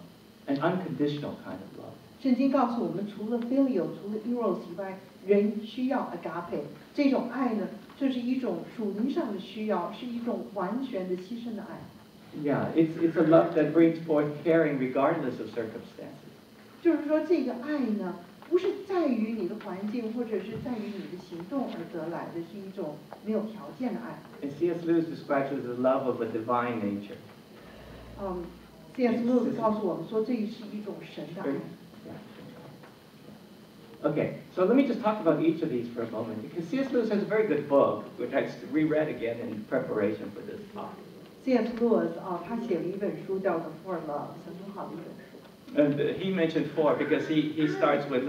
an unconditional kind of love. 圣经告诉我们，除了 filio， 除了 eros 以外，人需要 agape。这种爱呢，这是一种属灵上的需要，是一种完全的牺牲的爱。 Yeah, it's a love that brings forth caring regardless of circumstances. 就是说，这个爱呢，不是在于你的环境，或者是在于你的行动而得来的，是一种没有条件的爱。And C.S. Lewis describes it as the love of a divine nature. C.S. Lewis 告诉我们说，这是一种神的爱。 Okay, so let me just talk about each of these for a moment, because C.S. Lewis has a very good book, which I reread again in preparation for this talk. C.S. Lewis 他写了一本书叫做《For Love》，很好的一本书。And he mentioned 4 because he starts with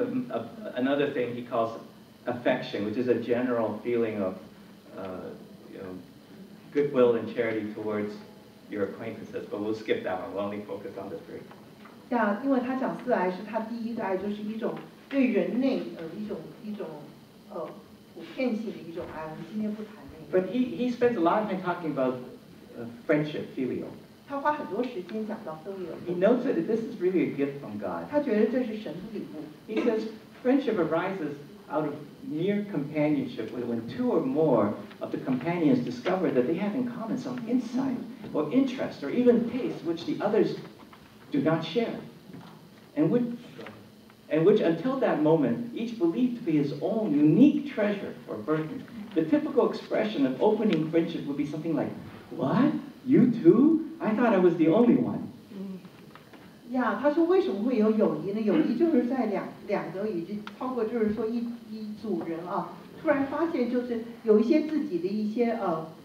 another thing he calls affection, which is a general feeling of goodwill and charity towards your acquaintances. But we'll skip that one. We'll only focus on the 3. 因为他讲4爱是他第一个爱，就是一种对人类一种普遍性的一种爱。我们今天不谈那个。But he spends a lot of time talking about friendship, filial. 他花很多时间讲到 filial. He notes that this is really a gift from God. 他觉得这是神的礼物。He says friendship arises out of mere companionship when 2 or more of the companions discover that they have in common some insight or interest or even taste which the others do not share, and which until that moment each believed to be his own unique treasure or burden. The typical expression of opening friendship would be something like, "What? You too? I thought I was the only one." 他说为什么会有友谊呢？友谊就是在两个已经超过，就是说一组人啊，突然发现就是有一些自己的一些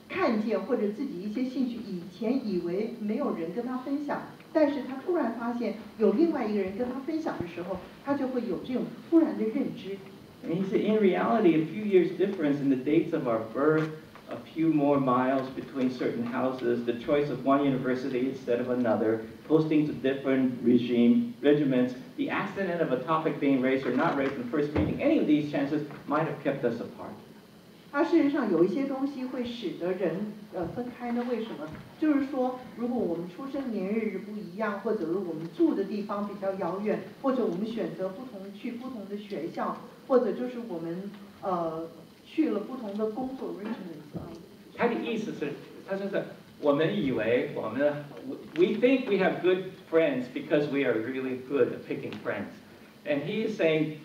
看见或者自己一些兴趣，以前以为没有人跟他分享，但是他突然发现有另外一个人跟他分享的时候，他就会有这种突然的认知。And he said, in reality, a few years difference in the dates of our birth, a few more miles between certain houses, the choice of one university instead of another, posting to different regiments, the accident of a topic being raised or not raised in the first meeting, any of these chances might have kept us apart. 它事实上有一些东西会使得人分开呢？为什么？就是说，如果我们出生年日不一样，或者是我们住的地方比较遥远，或者我们选择去不同的学校，或者就是我们去了不同的工作 regiments 他的意思是，他说是我们以为we think we have good friends because we are really good at picking friends, and he is saying,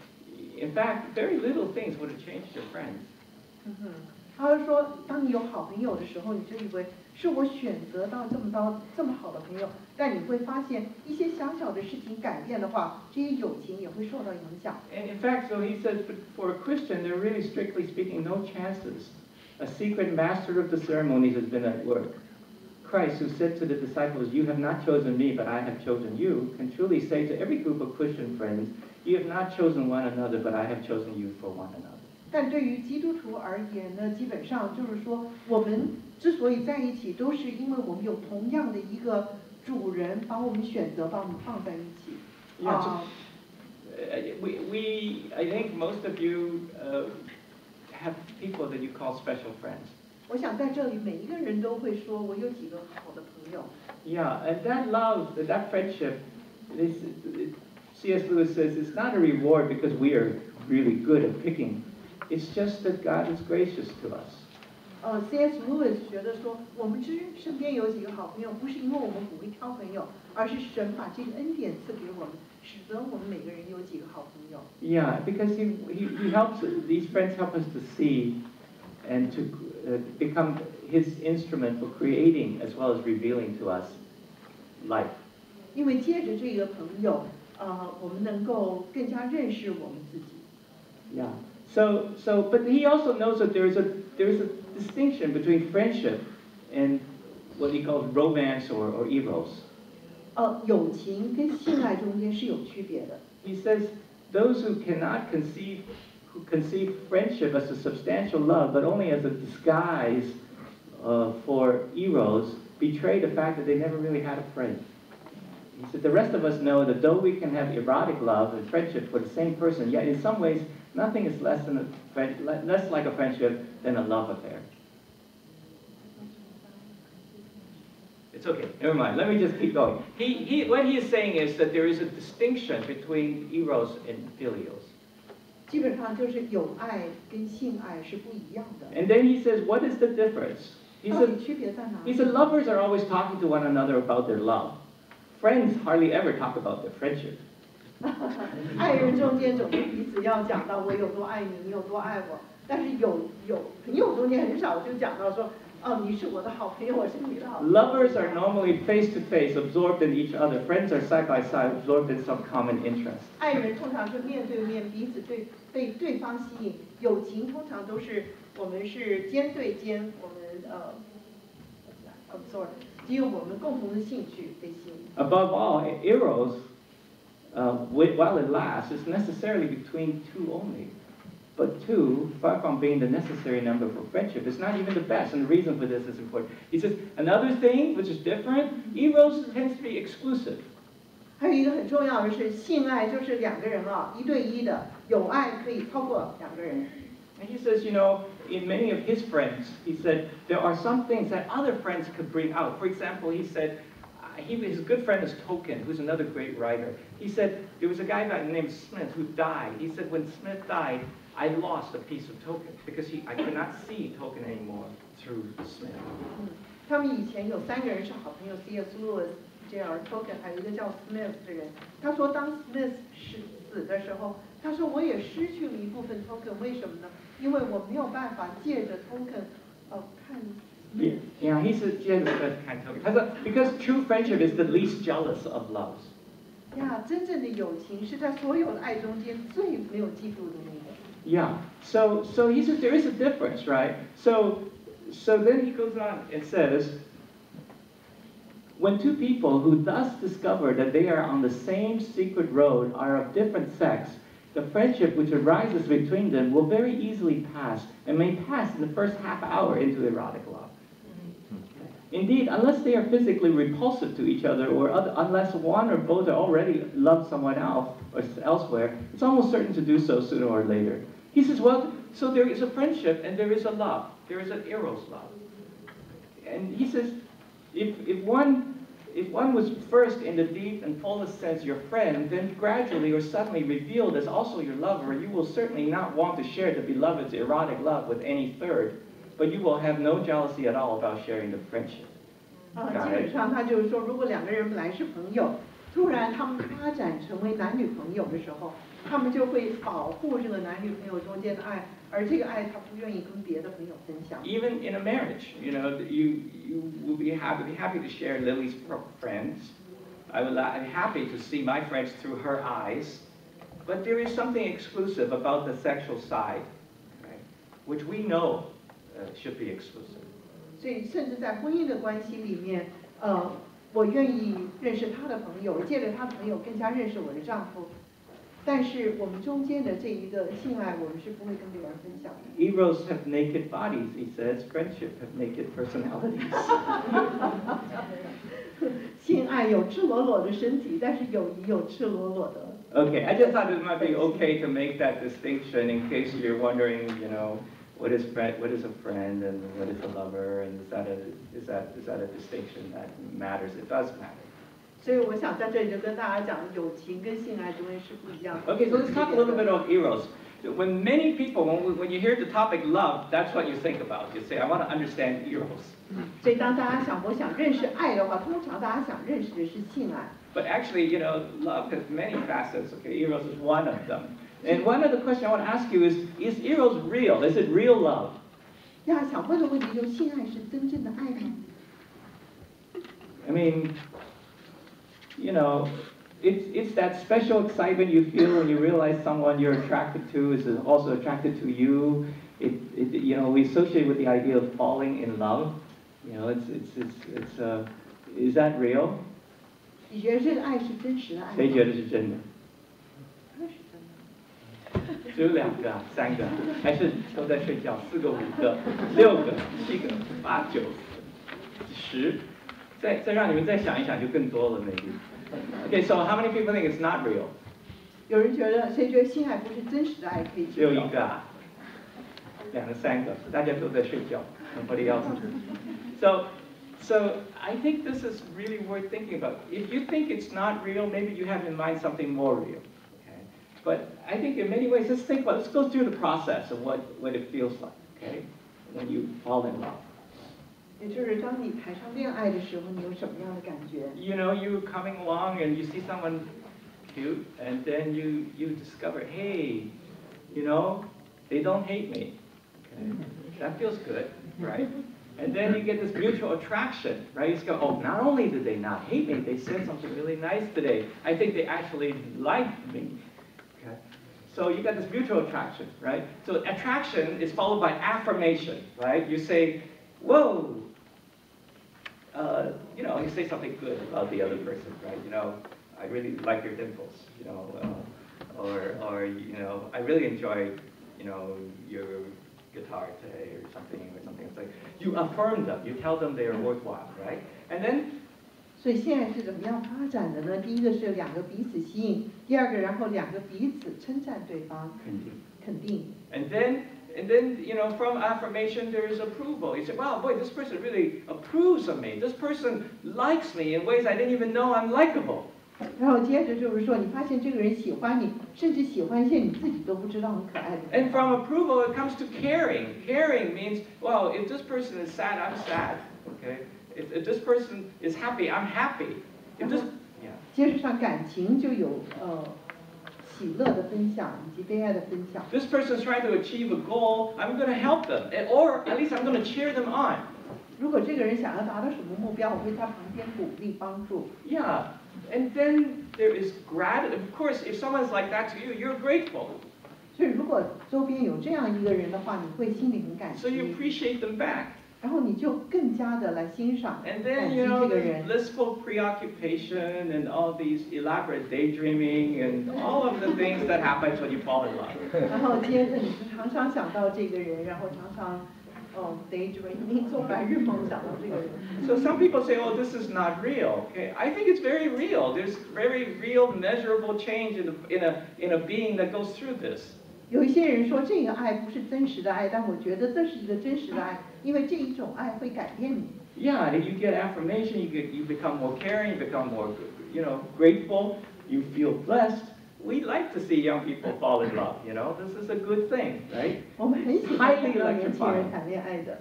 in fact, very little things would have changed your friends. 他就说，当你有好朋友的时候，你就以为是我选择到这么好的朋友，但你会发现一些小小的事情改变的话，这些友情也会受到影响。And in fact, so he says, for a Christian, there are really, strictly speaking, no chances. A secret master of the ceremonies has been at work. Christ, who said to the disciples, "You have not chosen me, but I have chosen you," can truly say to every group of Christian friends, "You have not chosen one another, but I have chosen you for one another." 但对于基督徒而言呢，基本上就是说，我们之所以在一起，都是因为我们有同样的一个主人把我们选择，把我们放在一起。I think most of you have people that you call special friends. 我想在这里每一个人都会说，我有几个好的朋友。Yeah, and that love, that friendship, C.S. Lewis says, it's not a reward because we are really good at picking. It's just that God is gracious to us. C.S. Lewis 觉得说，我们身边有几个好朋友，不是因为我们不会挑朋友，而是神把这个恩典赐给我们，使得我们每个人有几个好朋友。Yeah, because he helps, these friends help us to see and to become his instrument for creating as well as revealing to us life. 因为借着这个朋友，我们能够更加认识我们自己。Yeah. But he also knows that there is a distinction between friendship and what he calls romance or eros. 友情跟性爱中间是有区别的。He says those who cannot conceive friendship as a substantial love, but only as a disguise for eros, betray the fact that they never really had a friend. He said the rest of us know that though we can have erotic love and friendship for the same person, yet in some ways nothing is less like a friendship than a love affair. It's okay, never mind. Let me just keep going. What he is saying is that there is a distinction between eros and filios. 基本上就是友爱跟性爱是不一样的。And then he says, what is the difference? He 到底区别在哪里？ he said lovers are always talking to one another about their love. Friends hardly ever talk about their friendship. 爱人中间总是彼此要讲到我有多爱你，你有多爱我，但是有朋友中间很少就讲到说，哦，你是我的好朋友，我是你的好朋友。Lovers are normally face to face, absorbed in each other. Friends are side by side, absorbed in some common interest. 爱人通常是面对面，彼此被对方吸引；友情通常都是我们是肩对肩，我们absorb， 只有我们共同的兴趣被吸引。Above all, eros while it lasts, is necessarily between two only. But two, far from being the necessary number for friendship, is not even the best, and the reason for this is important. He says, another thing which is different, eros tends to be exclusive. 还有一个很重要的是，性爱就是两个人啊，一对一的，有爱可以超过两个人。And he says, you know, in many of his friends, he said, there are some things that other friends could bring out. For example, he said, his good friend is Tolkien, who's another great writer. He said, there was a guy by the name of Smith who died. He said, when Smith died, I lost a piece of Tolkien because I could not see Tolkien anymore through Smith. 他们以前有3个人是好朋友 ，C.S. Lewis、J.R. Tolkien， 还有一个叫 Smith 的人。他说，当 Smith 死的时候，他说我也失去了一部分 Tolkien， 为什么呢？因为我没有办法借着 Tolkien， 看。Yeah, he said, because true friendship is the least jealous of loves. 呀，真正的友情是在所有的爱中间最没有嫉妒的那个。Yeah, so he says there is a difference, right? So then he goes on and says, when two people who thus discover that they are on the same secret road are of different sex, the friendship which arises between them will very easily pass, and may pass in the first half hour into erotic love. Indeed, unless they are physically repulsive to each other, or unless one or both are already love someone else or elsewhere, it's almost certain to do so sooner or later. He says, well, so there is a friendship and there is a love. There is an eros love. And he says, if one was first in the deep and fullest sense your friend, then gradually or suddenly revealed as also your lover, you will certainly not want to share the beloved's erotic love with any third, but you will have no jealousy at all about sharing the friendship. 基本上他就是说，如果2个人本来是朋友，突然他们发展成为男女朋友的时候，他们就会保护这个男女朋友中间的爱，而这个爱他不愿意跟别的朋友分享。Even in a marriage, you know, you will be happy to share Lily's friends. I would be happy to see my friends through her eyes, but there is something exclusive about the sexual side, right, which we know should be exclusive. 所以，甚至在婚姻的关系里面，我愿意认识他的朋友，借着他的朋友更加认识我的丈夫。但是我们中间的这一个性爱，我们是不会跟别人分享的。Eros have naked bodies, he says. Friendship have naked personalities. 性爱有赤裸裸的身体，但是友谊有赤裸裸的。Okay, I just thought it might be okay to make that distinction in case you're wondering, you know, what is a friend and what is a lover, and is that a distinction that matters? It does matter. 所以我想在这里就跟大家讲，友情跟性爱中间是不一样的。Okay, so let's talk a little bit about eros. When many people, when you hear the topic love, that's what you think about. You say, I want to understand eros. 所以当大家想认识爱的话，通常大家想认识的是性爱。But actually, you know, love has many facets. Okay, eros is one of them. And one of the questions I want to ask you is eros real? Is it real love? 呀，想问的问题就是，性爱是真正的爱吗？ I mean, you know, it's that special excitement you feel when you realize someone you're attracted to is also attracted to you. You know, we associate with the idea of falling in love. You know, is that real? 你觉得这个爱是真实的爱吗？谁觉得是真的？那是真的。只有2个、3个，还是都在睡觉？4个、5个、6个、7个、8、9、10。再让你们再想一想，就更多了 maybe. Okay, so how many people think it's not real? 有人觉得，谁觉得性爱不是真实的爱可以只有1个啊，2个、3个，大家都在睡觉。Nobody else. So I think this is really worth thinking about. If you think it's not real, maybe you have in mind something more real. Okay? But I think in many ways, let's go through the process of what it feels like. Okay, when you fall in love. 也就是当你谈上恋爱的时候，你有什么样的感觉 You know, you're coming along and you see someone cute, and then you discover, hey, you know, they don't hate me. Okay? That feels good, right? And then you get this mutual attraction, right? You just go, oh, not only did they not hate me, they said something really nice today. I think they actually liked me. Okay? So you got this mutual attraction, right? So attraction is followed by affirmation, right? You say, whoa. You know, you say something good about the other person, right? You know, I really like your dimples, or I really enjoyed, your guitar today or something. It's like you affirm them, you tell them they are worthwhile, right? And then. 所以现在是怎么样发展的呢？第一个是两个彼此吸引，第二个然后两个彼此称赞对方，肯定。And then, from affirmation there is approval. You say, wow, boy, this person really approves of me. This person likes me in ways I didn't even know I'm likable. 然后接着就是说，你发现这个人喜欢你，甚至喜欢一些你自己都不知道很可爱的。And from approval it comes to caring. Caring means, well, if this person is sad, I'm sad. Okay. If this person is happy, I'm happy. If this, yeah. 接着上感情就有喜乐的分享以及悲哀的分享。This person is trying to achieve a goal. I'm going to help them, or at least I'm going to cheer them on. 如果这个人想要达到什么目标，我会在旁边鼓励帮助。Yeah, and then there is gratitude. Of course, if someone's like that to you, you're grateful. 所以如果周边有这样一个人的话，你会心里很感激。 So you appreciate them back. 然后你就更加的来欣赏、感 And 激 then, 这个人。 blissful preoccupation and all these elaborate daydreaming and all of the things that happens when you fall in love. 然后接着你就常常想到这个人，然后常常daydreaming 做白日梦想到这个人。So some people say, oh, this is not real. Okay, I think it's very real. There's very real, measurable change in a being that goes through this. 有一些人说这个爱不是真实的爱，但我觉得这是一个真实的爱，因为这一种爱会改变你。Yeah, you get affirmation, you become more caring, you become more, grateful, you feel blessed. We like to see young people fall in love, this is a good thing, right? 我们很喜欢看到年轻人谈恋爱的。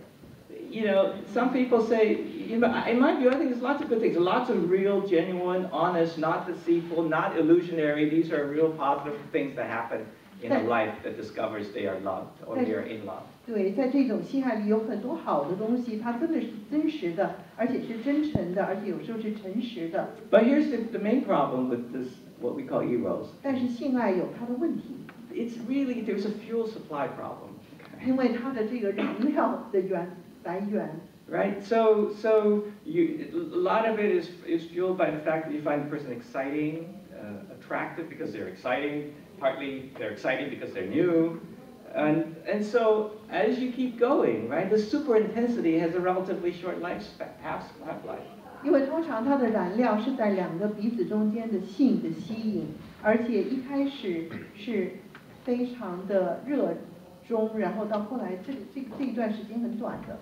Some people say, in my view, I think there's lots of good things, lots of real, genuine, honest, not deceitful, not illusionary. These are real positive things that happen in a life that discovers they are loved or they are in love. 对，在这种性爱里有很多好的东西，它真的是真实的，而且是真诚的，而且有时候是诚实的。But here's the main problem with this, what we call eros. 但是性爱有它的问题。It's really, there's a fuel supply problem. 因为它的这个燃料的来源。Right, so a lot of it is fueled by the fact that you find the person exciting, attractive because they're exciting. Partly they're exciting because they're new, and so as you keep going, right, the super intensity has a relatively short lifespan, half-life. 因为通常它的燃料是在两个彼此中间的性的吸引，而且一开始是非常的热衷，然后到后来这一段时间很短的。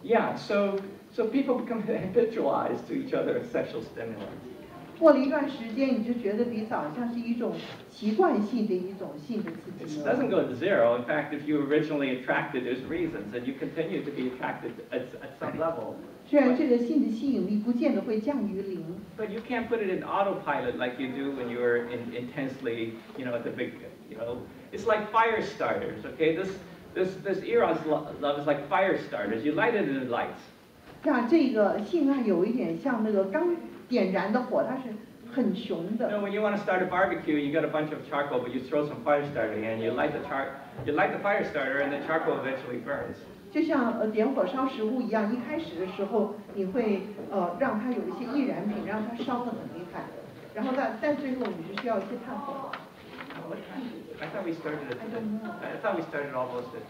Yeah, so people become habitualized to each other's sexual stimulants. 过了一段时间，你就觉得彼此好像是一种习惯性的一种性的刺激。It doesn't go to zero. In fact, if you originally attracted, there's reasons, and you continue to be attracted at some level. 虽然这个性的吸引力不见得会降于零。But you can't put it in autopilot like you do when you're intensely, at the big, it's like fire starters. Okay, this eros love is like fire starters. You light it and it lights. 像这个性爱有一点像那个刚点燃的火，它是很熊的。When you want to start a barbecue, you got a bunch of charcoal, but you throw some fire starter in, you light the fire starter, and the charcoal eventually burns. 就像点火烧食物一样，一开始的时候你会让它有一些易燃品，让它烧得很厉害，然后但最后你是需要一些炭火。I thought we started it. I thought we started almost at.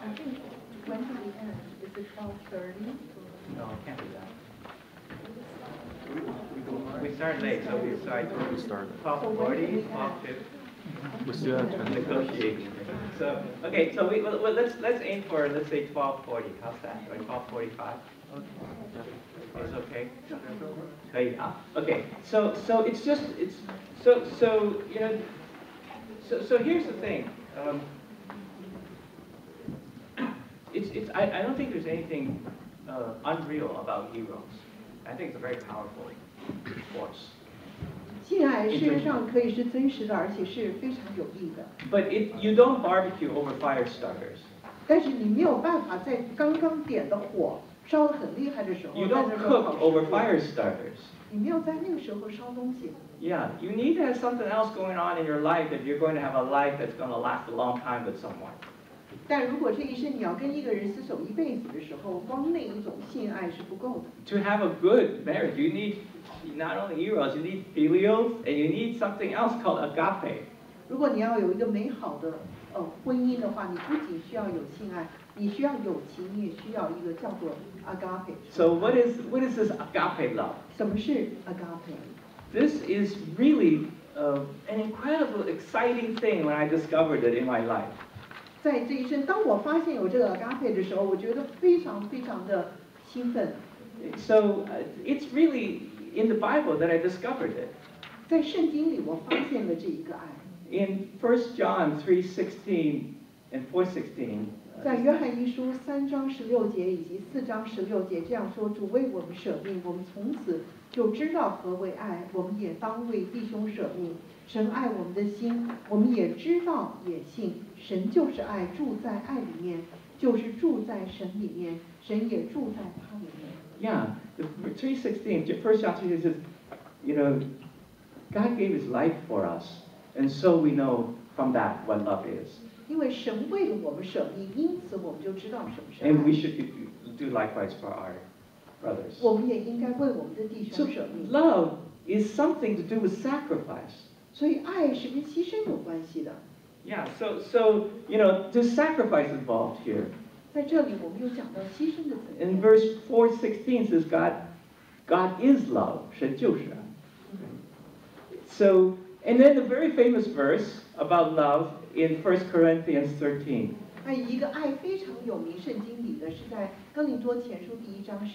I think when do we end? Is it 12:30? No, it can't be that. We started late, so we started 12:40, 12:50. We still have 10 negotiate. So okay, so let's aim for, let's say 12:40. How's that? Or 12:45? It's okay. Okay. So it's just so here's the thing. I don't think there's anything unreal about eros. I think it's a very powerful force. 性爱事实上可以是真实的，而且是非常有益的。But you don't barbecue over fire starters. 但是你没有办法在刚刚点的火烧得很厉害的时候， You don't cook over fire starters. 你没有在那个时候烧东西。Yeah, you need to have something else going on in your life if you're going to have a life that's going to last a long time with someone. 但如果这一生你要跟一个人厮守一辈子的时候，光那一种性爱是不够的。To have a good marriage, you need not only eros, you need philios, and you need something else called agape. 如果你要有一个美好的婚姻的话，你不仅需要有性爱，你需要友情，你也需要一个叫做 agape。So what is this agape love? 什么是 agape？ This is really an incredible, exciting thing when I discovered it in my life. 在这一生，当我发现有这个 agape 的时候，我觉得非常非常的兴奋。So it's really in the Bible that I discovered it. 在圣经里，我发现了这一个爱。In 1 John 3:16 and 4:16. 在约翰一书3章16节以及4章16节这样说：主为我们舍命，我们从此就知道何为爱，我们也当为弟兄舍命。神爱我们的心，我们也知道也信。神就是爱，住在爱里面，就是住在神里面，神也住在他里面。Yeah, 3:16, 1 John 3:16 says, you know, God gave His life for us, and so we know from that what love is. 因为神为了我们舍命，因此我们就知道什么是爱。And we should do likewise for our brothers. 我们也应该为我们的弟 So 兄舍命。 love is something to do with sacrifice. 所以爱是跟牺牲有关系的。Yeah, so you know, there's sacrifice involved here. 在这里，我们又讲到牺牲的层面。 In verse 4:16 says God is love. 神就是爱。So, and then the very famous verse about love in 1 Corinthians 13. 还有一个爱非常有名，圣经里的是在哥林多前书第1章13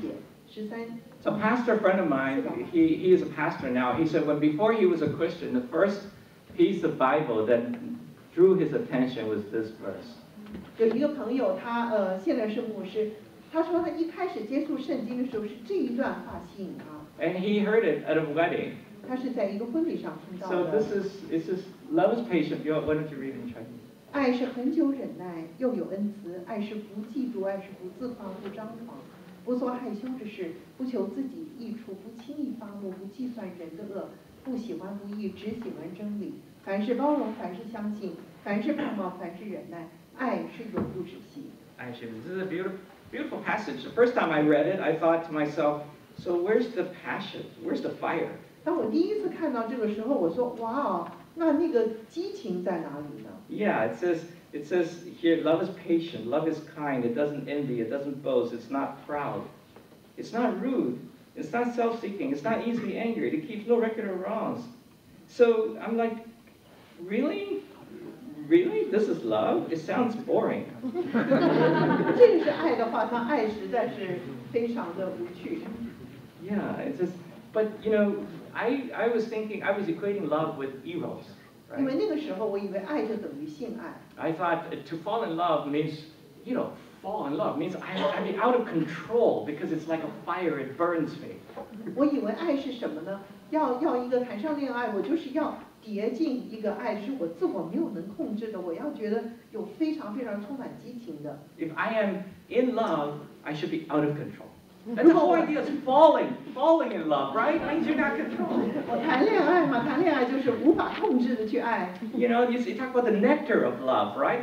节，13。A pastor friend of mine, he is a pastor now. He said when before he was a Christian, the first piece of Bible that drew his attention was this verse. 有一个朋友，他现在是牧师，他说他一开始接触圣经的时候是这一段话吸引他。And he heard it at a wedding. 他是在一个婚礼上听到 So 的。this is love is patient. Why don't you read it in Chinese? 爱是恒久忍耐，又有恩慈；爱是不嫉妒，爱是不自夸，不张狂，不做害羞之事，不求自己益处，不轻易发怒，不计算人的恶，不喜欢不义，只喜欢真理。凡事包容，凡事相信，凡事盼望，凡事忍耐。爱是永不止息。 Actually, this is a beautiful passage. The first time I read it, I thought to myself, so where's the passion? Where's the fire? 当我第一次看到这个时候，我说：哇哦，那个激情在哪里呢？ Yeah, it says here, love is patient, love is kind, it doesn't envy, it doesn't boast, it's not proud, it's not rude, it's not self-seeking, it's not easily angered, it keeps no record of wrongs. So I'm like, really? Really? This is love? It sounds boring. 这个是爱的话，那爱实在是非常的无趣。 Yeah, it's just, but you know, I was thinking, I was equating love with eros. 因为 Right? 那个时候我以为爱就等于性爱。 I thought to fall in love means, you know, fall in love means I be out of control because it's like a fire, it burns me. 我以为爱是什么呢？要一个谈上恋爱，我就是要叠进一个爱，是我自我没有能控制的，我要觉得有非常非常充满激情的。 If I am in love, I should be out of control. And the whole idea is falling in love, right? Means you're not controlling. 我谈恋爱嘛，谈恋爱就是无法控制的去爱。 You know, you talk about the nectar of love, right?